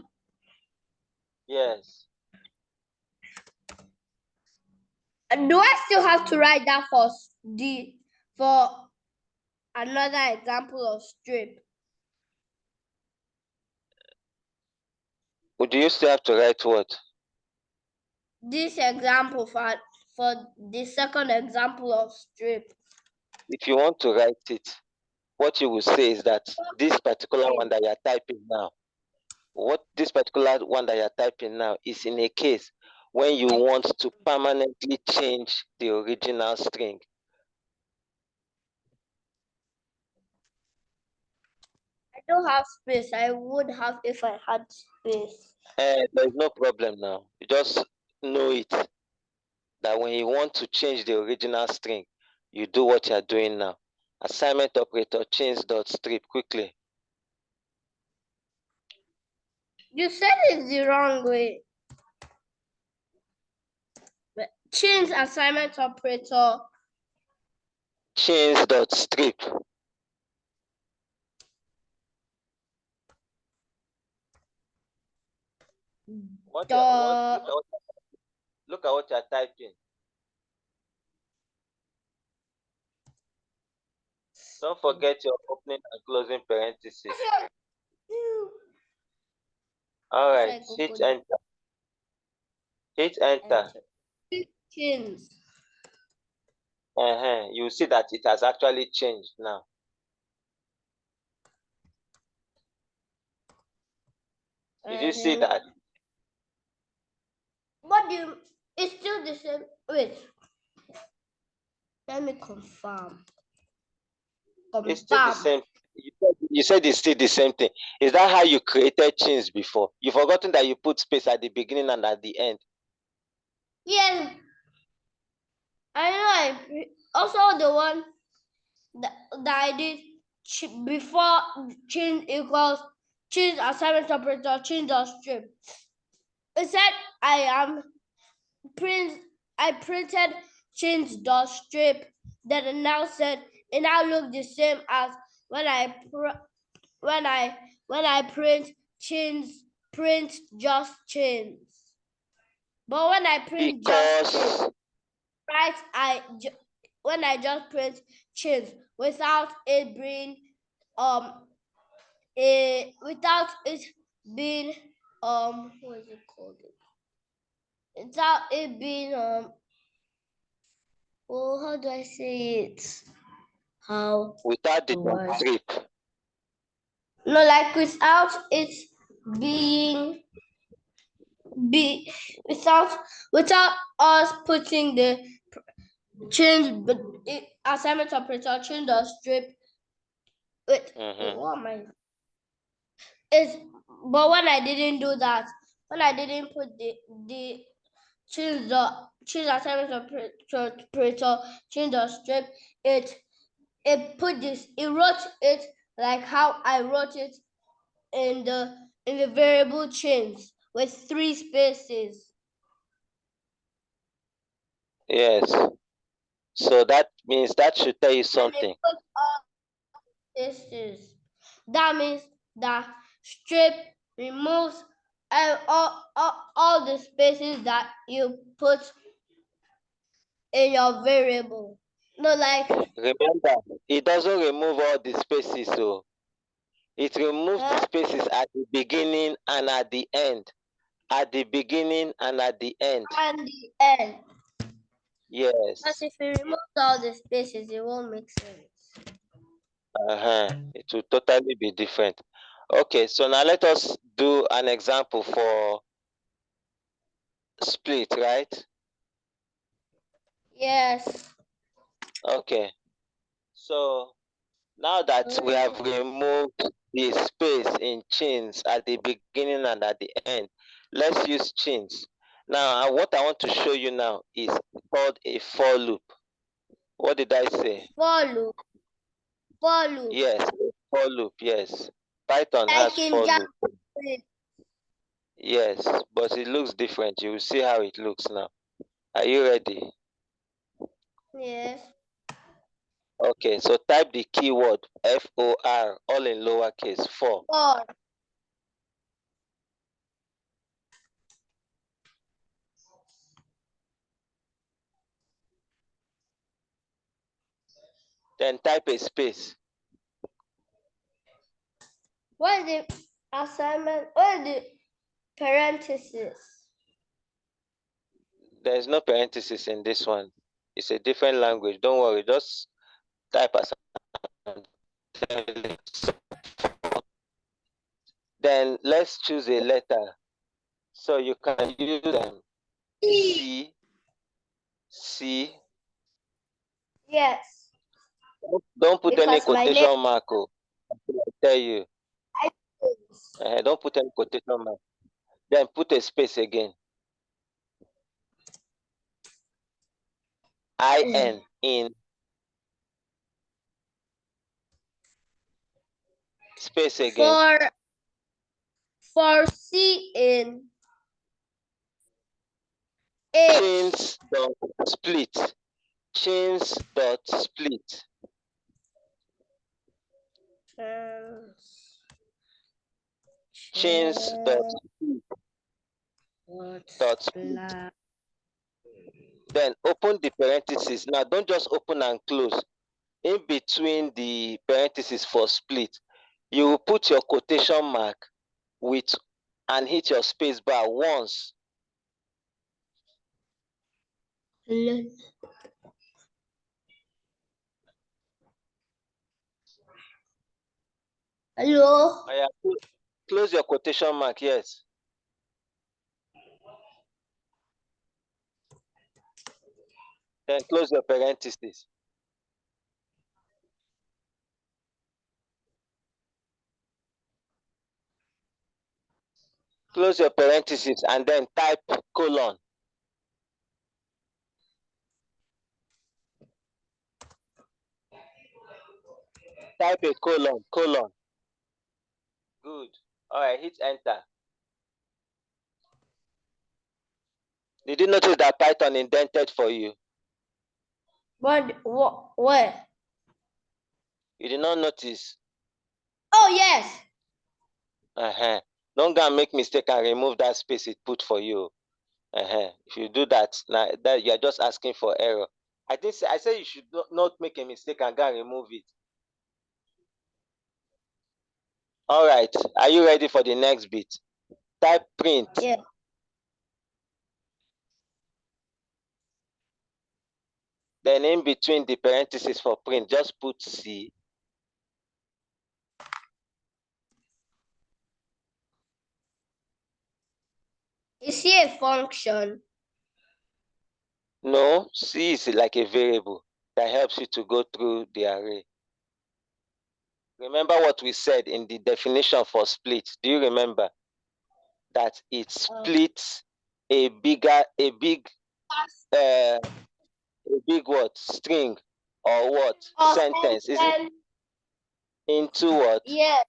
Yes. Do I still have to write that for another example of strip? Do you still have to write what? This example for the second example of strip. If you want to write it, what you will say is that this particular one that you're typing now, this particular one that you're typing now is in a case when you want to permanently change the original string. I don't have space. I would have if I had space. There's no problem now. You just know it, that when you want to change the original string, you do what you're doing now. Assignment operator change dot strip quickly. You said it the wrong way. Change assignment operator. Change dot strip. Look at what you're typing. Don't forget your opening and closing parentheses. All right, hit enter. Hit enter. Change. You see that it has actually changed now. Did you see that? What do you? It's still the same. Wait. Let me confirm. It's still the same. You said it's still the same thing. Is that how you created chains before? You've forgotten that you put space at the beginning and at the end. Yes. I know. Also, the one that I did before change equals change assignment operator change the strip. It said I printed change the strip. Then it now said it now looked the same as when I print change print just change. But when I print just change, right, when I just print change without it being without it being what is it called? Without it being how do I say it? How without the strip. No, like without it being without us putting the change assignment operator change the strip. Wait, what am I? But when I didn't do that, when I didn't put the change assignment operator change the strip, it wrote it like how I wrote it in the variable chains with 3 spaces. Yes. So that means that should tell you something. That means the strip removes all the spaces that you put in your variable. No, like Remember, it doesn't remove all the spaces, so it removes the spaces at the beginning and at the end. At the beginning and at the end. and the end. Yes. Because if you remove all the spaces, it won't make sense. It will totally be different. Okay, so now let us do an example for split, right? Yes. Okay. So now that we have removed the space in chains at the beginning and at the end, let's use chains. Now, what I want to show you now is called a for loop. What did I say? For loop. For loop. Yes, a for loop, yes. Python Like has in for Java. loop. Yes, but it looks different. You will see how it looks now. Are you ready? Yes. Okay, so type the keyword FOR, all in lowercase, for. For. Then type a space. What is the assignment? What is the parenthesis? There's no parenthesis in this one. It's a different language. Don't worry, just type as. Then let's choose a letter. So you can use C, C. Yes. Don't put any Because my name. quotation mark. Oh, I tell you. I Don't put any quotation mark. Then put a space again. IN in space again. For C in Chains dot split. Chains dot split. Chains dot split. Dot split. Then open the parentheses. Now don't just open and close. In between the parentheses for split, you will put your quotation mark with and hit your space bar once. Hello. Close your quotation mark, yes. Then close your parentheses. Close your parentheses and then type colon. Type a colon, colon. Good. All right, hit enter. Did you notice that Python indented for you? What? Where? You did not notice? Oh, yes. Don't go and make mistake and remove that space it put for you. If you do that, now that you're just asking for error. I said you should not make a mistake and go and remove it. All right, are you ready for the next bit? Type print. Yeah. Then in between the parentheses for print, just put C. Is it a function? No, C is like a variable that helps you to go through the array. Remember what we said in the definition for split? Do you remember that it splits a big what? String or what? Sentence? Is it into what? Yeah.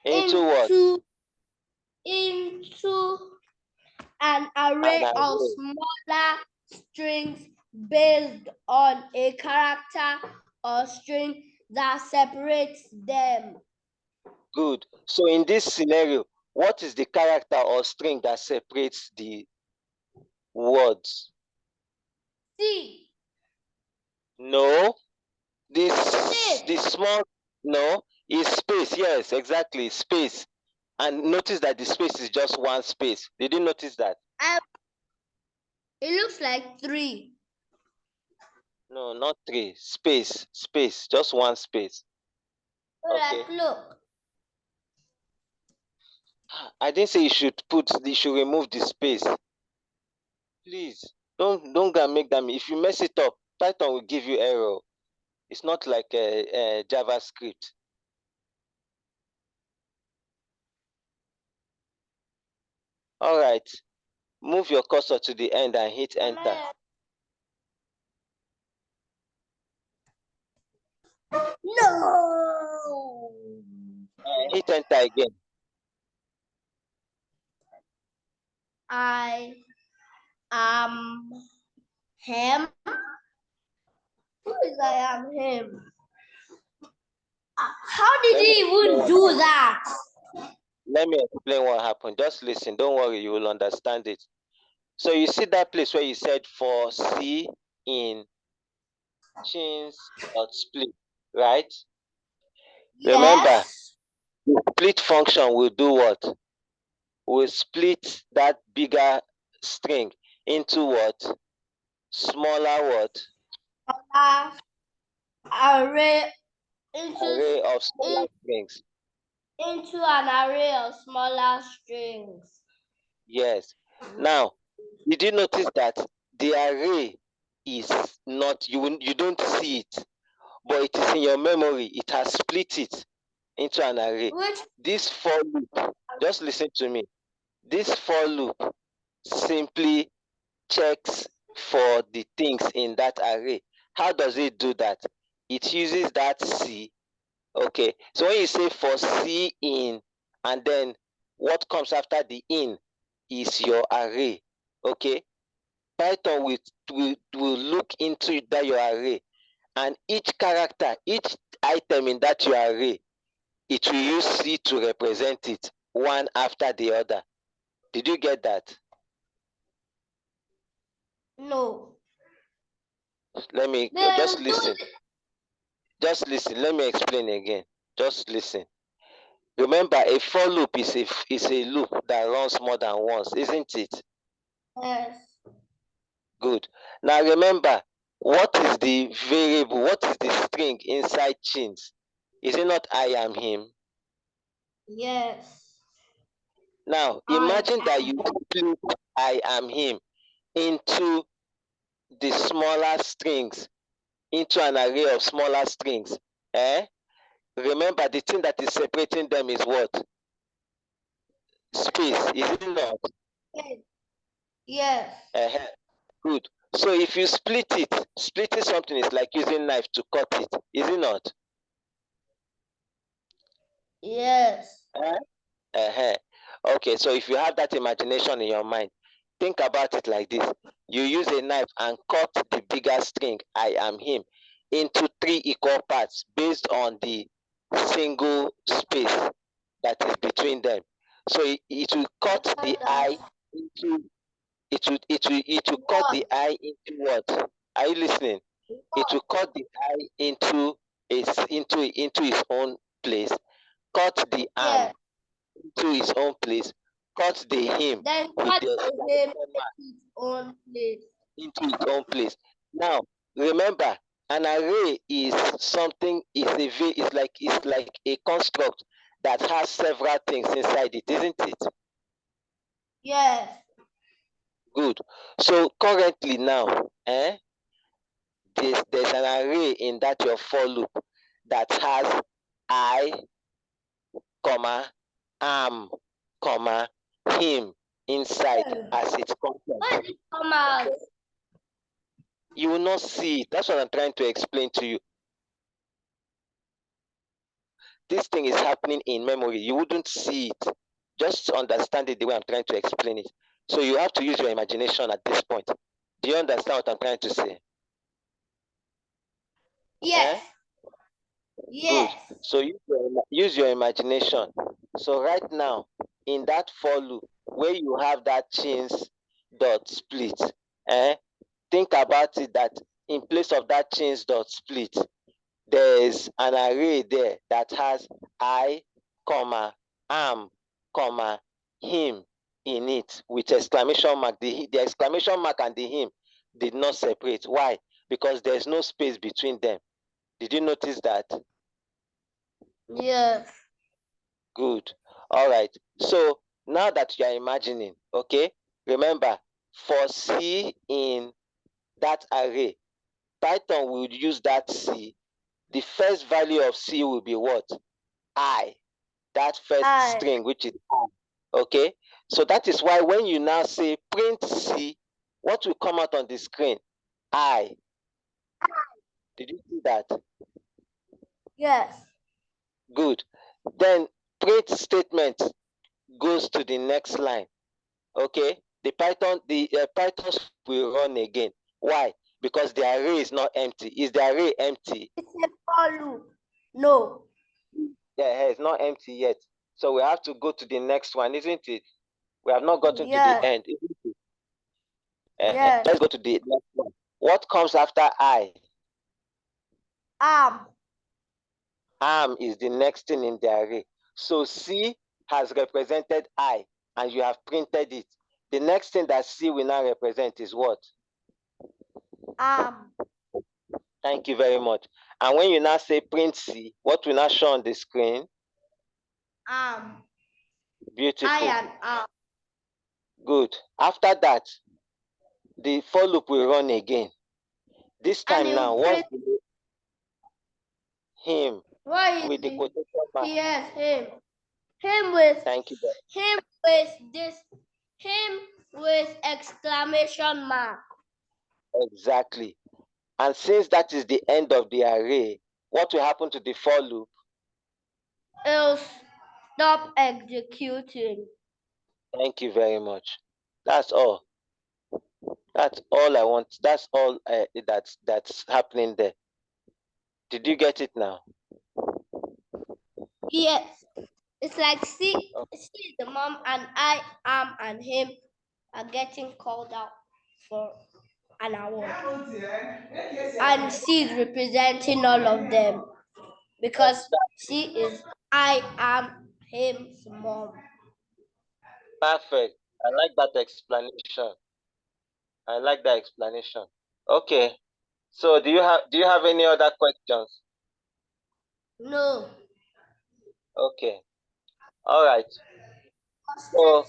Into what? Into an array of smaller strings based on a character or string that separates them. Good. So in this scenario, what is the character or string that separates the words? C. No. This Space. small no is space. Yes, exactly. Space. And notice that the space is just one space. Did you notice that? It looks like 3. No, not 3. Space. Space. Just one space. Like, Okay. look. I didn't say you should remove the space. Please don't go and make them. If you mess it up, Python will give you error. It's not like a JavaScript. All right. Move your cursor to the end and hit enter. No. Hit enter again. I am him. Who is I am him? How did he even do that? Let me explain what happened. Just listen. Don't worry. You will understand it. So you see that place where you said for C in chins.split, right? Yes. Remember, the split function will do what? Will split that bigger string into what? Smaller what? Array Array of smaller strings. Into an array of smaller strings. Yes. Now, did you notice that the array is not, you don't see it, but it is in your memory. It has split it into an array. This for loop, just listen to me. This for loop simply checks for the things in that array. How does it do that? It uses that C. Okay, so when you say for C in, and then what comes after the in is your array. Okay, Python will look into that your array, and each character, each item in that your array, it will use C to represent it one after the other. Did you get that? No. Let me just listen. Just listen. Let me explain again. Just listen. Remember, a for loop is a loop that runs more than once, isn't it? Yes. Good. Now remember, what is the variable? What is the string inside chins? Is it not I am him? Yes. Now imagine that you split I am him into the smaller strings, into an array of smaller strings. Remember, the thing that is separating them is what? Space, is it not? Yes. Good. So if you split it, splitting something is like using knife to cut it, is it not? Yes. Okay, so if you have that imagination in your mind, think about it like this. You use a knife and cut the bigger string, I am him, into 3 equal parts based on the single space that is between them. So it will cut the I into, it will cut the I into what? Are you listening? It will cut the I into its own place, cut the am into its own place, cut the him into its own place. Now remember, an array is something, it's like a construct that has several things inside it, isn't it? Yes. Good. So currently now, there's an array in that your for loop that has I, comma, am, comma, him inside as its content. You will not see it. That's what I'm trying to explain to you. This thing is happening in memory. You wouldn't see it. Just understand it the way I'm trying to explain it. So you have to use your imagination at this point. Do you understand what I'm trying to say? Yes. Yes. Good. So use your imagination. So right now, in that for loop, where you have that chains dot split, think about it that in place of that chains dot split, there is an array there that has I, comma, am, comma, him in it with exclamation mark. The exclamation mark and the him did not separate. Why? Because there's no space between them. Did you notice that? Yes. Good. All right. So now that you are imagining, okay, remember for C in that array, Python will use that C. The first value of C will be what? I. That first string, which is I. Okay. So that is why when you now say print C, what will come out on the screen? I. Did you see that? Yes. Good. Then print statement goes to the next line. Okay, the Python will run again. Why? Because the array is not empty. Is the array empty? It's a for loop. No. Yeah, it's not empty yet. So we have to go to the next one, isn't it? We have not gotten to the end, isn't it? Yes. Let's go to the next one. What comes after I? Arm is the next thing in the array. So C has represented I, and you have printed it. The next thing that C will now represent is what? Thank you very much. And when you now say print C, what will now show on the screen? Beautiful. I and Good. After that, the for loop will run again. This time now, what's him? Why with the quotation mark? Yes, him. Him with. Thank you. Him with this. Him with exclamation mark. Exactly. And since that is the end of the array, what will happen to the for loop? It'll stop executing. Thank you very much. That's all. That's all I want. That's all that's happening there. Did you get it now? Yes. It's like C is the mom and I am and him are getting called out for an award. And C is representing all of them because C is I am him's mom. Perfect. I like that explanation. Okay. So do you have any other questions? No. Okay. All right. So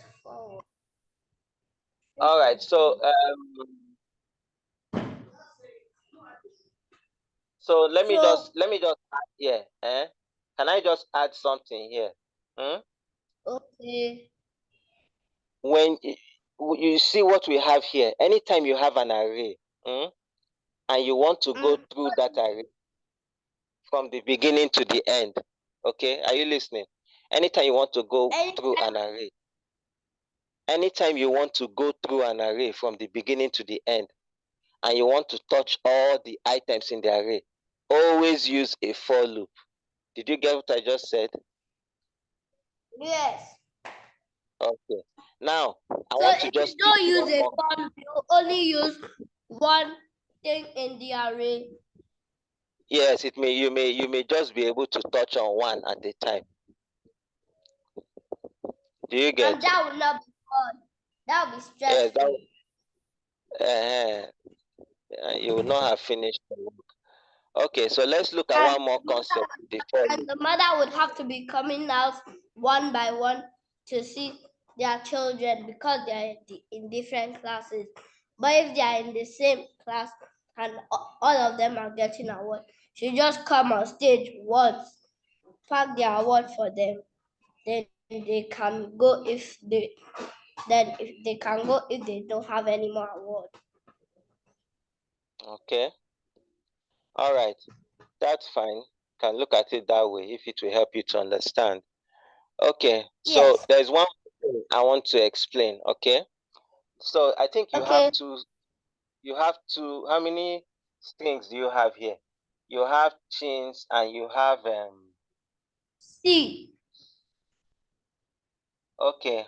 all right. So so let me just add here. Can I just add something here? Okay. When you see what we have here, anytime you have an array, and you want to go through that array from the beginning to the end, okay? Are you listening? Anytime you want to go through an array, from the beginning to the end, and you want to touch all the items in the array, always use a for loop. Did you get what I just said? Yes. Okay. Now, I want to just don't use a for loop, you only use one thing in the array. Yes, you may just be able to touch on one at a time. Do you get? And that would not be fun. That would be stressful. Yes, you will not have finished the work. Okay, so let's look at one more concept. And the mother would have to be coming out one by one to see their children because they are in different classes. But if they are in the same class and all of them are getting an award, she just come on stage once, pack their award for them, then they can go if they don't have any more award. Okay. All right. That's fine. Can look at it that way if it will help you to understand. Okay. So there's one thing I want to explain. Okay. So I think you have to. How many strings do you have here? you have chins, and you have C. Okay.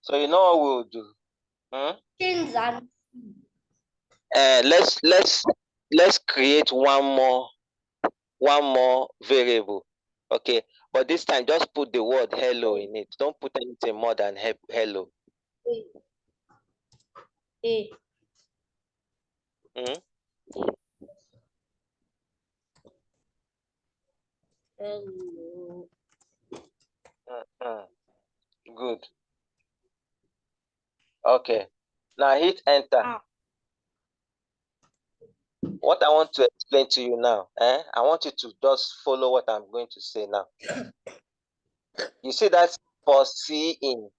So you know what we'll do? Chins and Let's create one more variable. Okay, but this time just put the word hello in it. Don't put anything more than hello. A. Hello. Good. Okay. Now hit enter. Ah. What I want to explain to you now, I want you to just follow what I'm going to say now. You see that's for C in.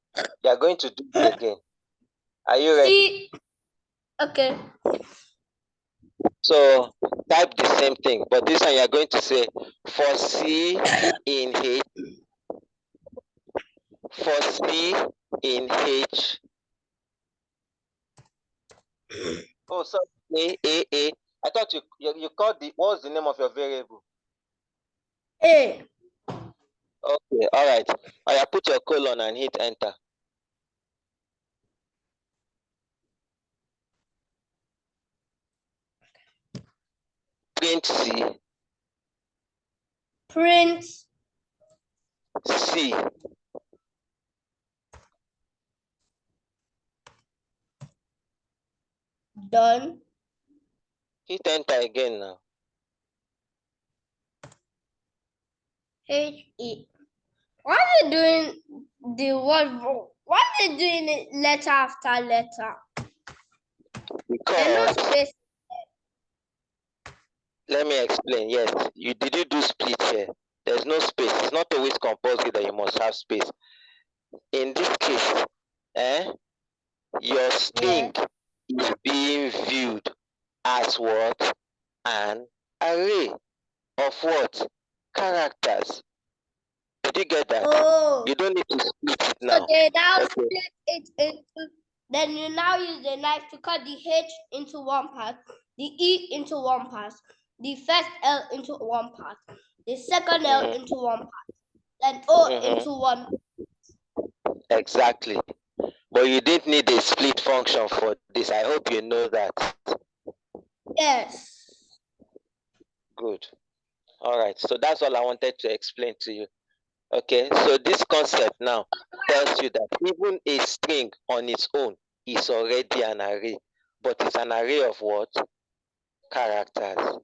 You are going to do it again. Are you ready? Okay. So type the same thing, but this time you are going to say for C in H. For C in H. Oh, sorry. A. I thought you called what was the name of your variable? A. Okay, all right. I put your colon and hit enter. Print C. Print C. Done. Hit enter again now. H-E. Why are they doing the word? Why are they doing it letter after letter? There's no Because space. let me explain. Yes, did you do split here? There's no space. It's not always compulsory that you must have space. In this case, your string is being viewed as what? An array of what? Characters. Did you get that? Oh. You don't need to split it So now. they now Okay. split it into. Then you now use the knife to cut the H into one part, the E into one part, the first L into one part, the second L into one part, then O into one. Exactly. But you didn't need a split function for this. I hope you know that. Yes. Good. All right. So that's all I wanted to explain to you. Okay. So this concept now tells you that even a string on its own is already an array. But it's an array of what? Characters.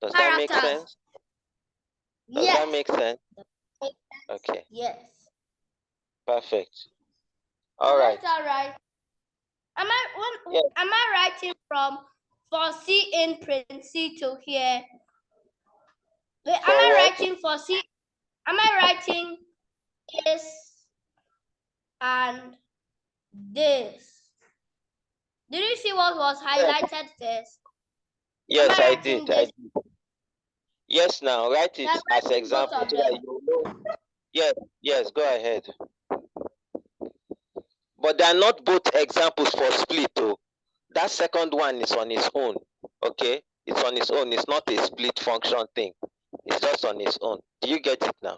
Does that make sense? Does that make sense? Okay. Yes. Perfect. All right. That's all right. Am I writing from for C in print C to here? Wait, am I writing for C? Am I writing this and this? Did you see what was highlighted first? Yes, I did. Yes, now write it as example so that you know. Yes, go ahead. But they are not both examples for split though. That second one is on its own. Okay? It's on its own. It's not a split function thing. It's just on its own. Do you get it now?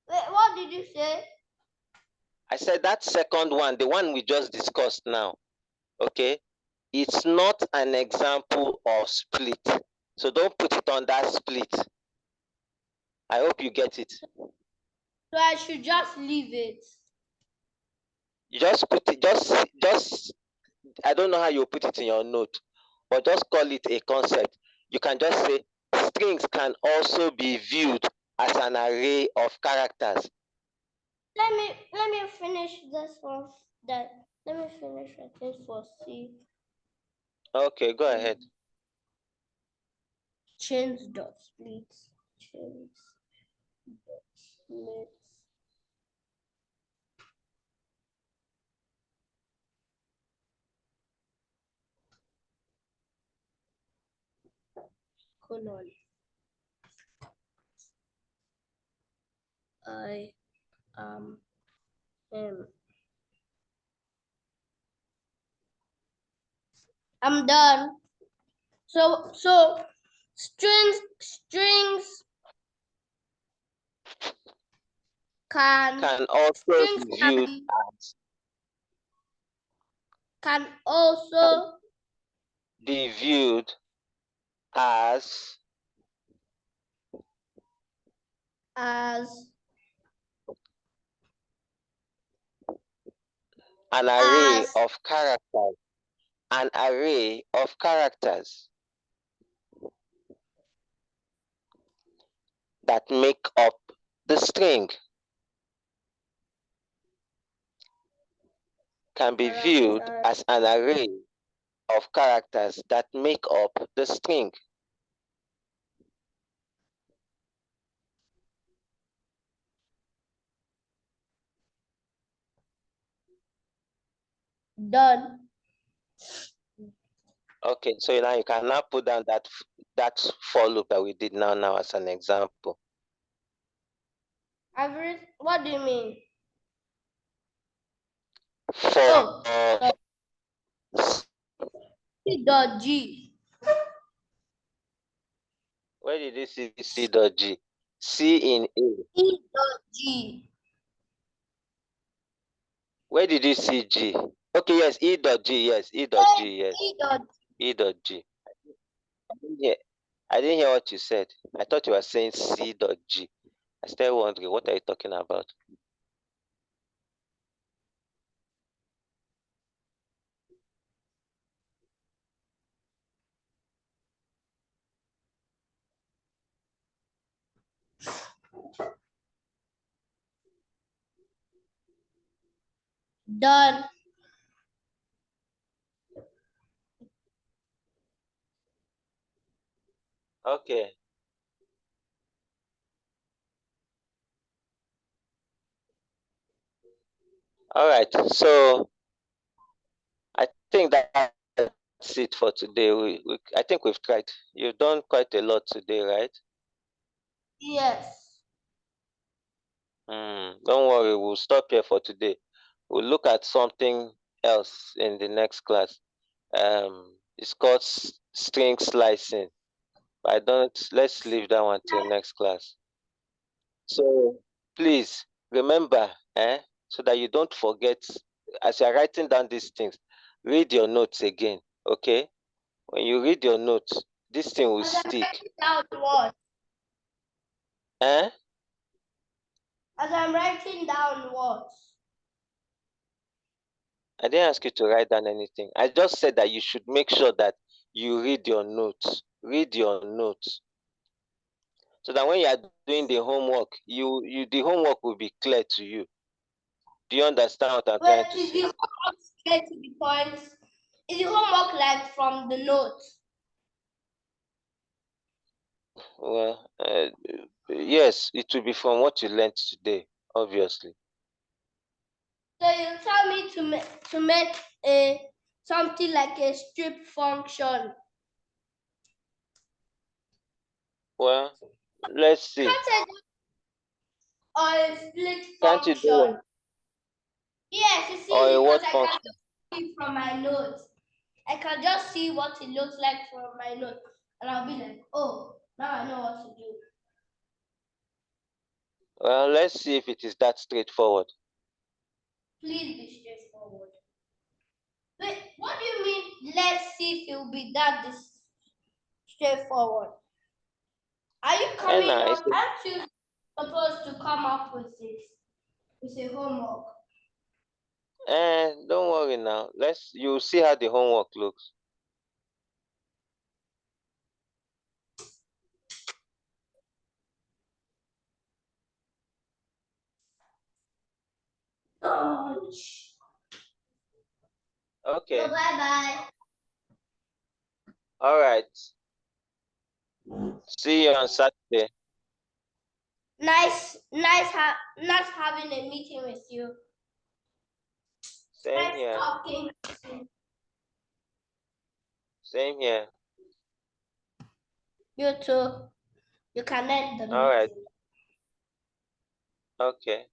Wait, what did you say? I said that second one, the one we just discussed now, okay? It's not an example of split. So don't put it on that split. I hope you get it. So I should just leave it. You just put it, just I don't know how you put it in your note, but just call it a concept. You can just say strings can also be viewed as an array of characters. Let me finish this one. Let me finish this for C. Okay, go ahead. Chains dot splits. Chains dot splits. Colon. I am I'm done. So strings can also strings be viewed can also be viewed as an array as of characters. An array of characters that make up the string can be viewed as an array of characters that make up the string. done. Okay, so now you can now put down that for loop that we did now as an example. What do you mean? For C.G. where did you see C.G? C in A. E.G. Where did you see G? Okay, yes, E.G, yes, E.G, yes. E.G. I didn't hear what you said. I thought you were saying C.G. I still wondering, what are you talking about? Done. Okay. All right. So I think that's it for today. I think we've tried. You've done quite a lot today, right? Yes. Don't worry. We'll stop here for today. We'll look at something else in the next class. It's called string slicing. Let's leave that one till next class. So please remember, so that you don't forget, as you're writing down these things, read your notes again, okay? When you read your notes, this thing will stick. What? Eh? As I'm writing down what? I didn't ask you to write down anything. I just said that you should make sure that you read your notes. Read your notes. So that when you are doing the homework, the homework will be clear to you. Do you understand what I'm trying to say? Is the homework straight to the point? Is the homework like from the notes? Well, yes, it will be from what you learned today, obviously. So you tell me to make a something like a strip function. Well, let's see. Or a split Can't you do function. it? Yes, you Or see, a because what I function? can see from my notes. I can just see what it looks like from my notes. And I'll be like, oh, now I know what to do. Well, let's see if it is that straightforward. Please be straightforward. Wait, what do you mean? Let's see if it will be that straightforward. Are you coming up? Aren't you supposed to come up with it? With a homework? Don't worry now. You'll see how the homework looks. Okay. So bye-bye. All right. See you on Saturday. Nice having a meeting with you. Same here. Talking. Same here. You too. You can end the meeting. All right. Okay.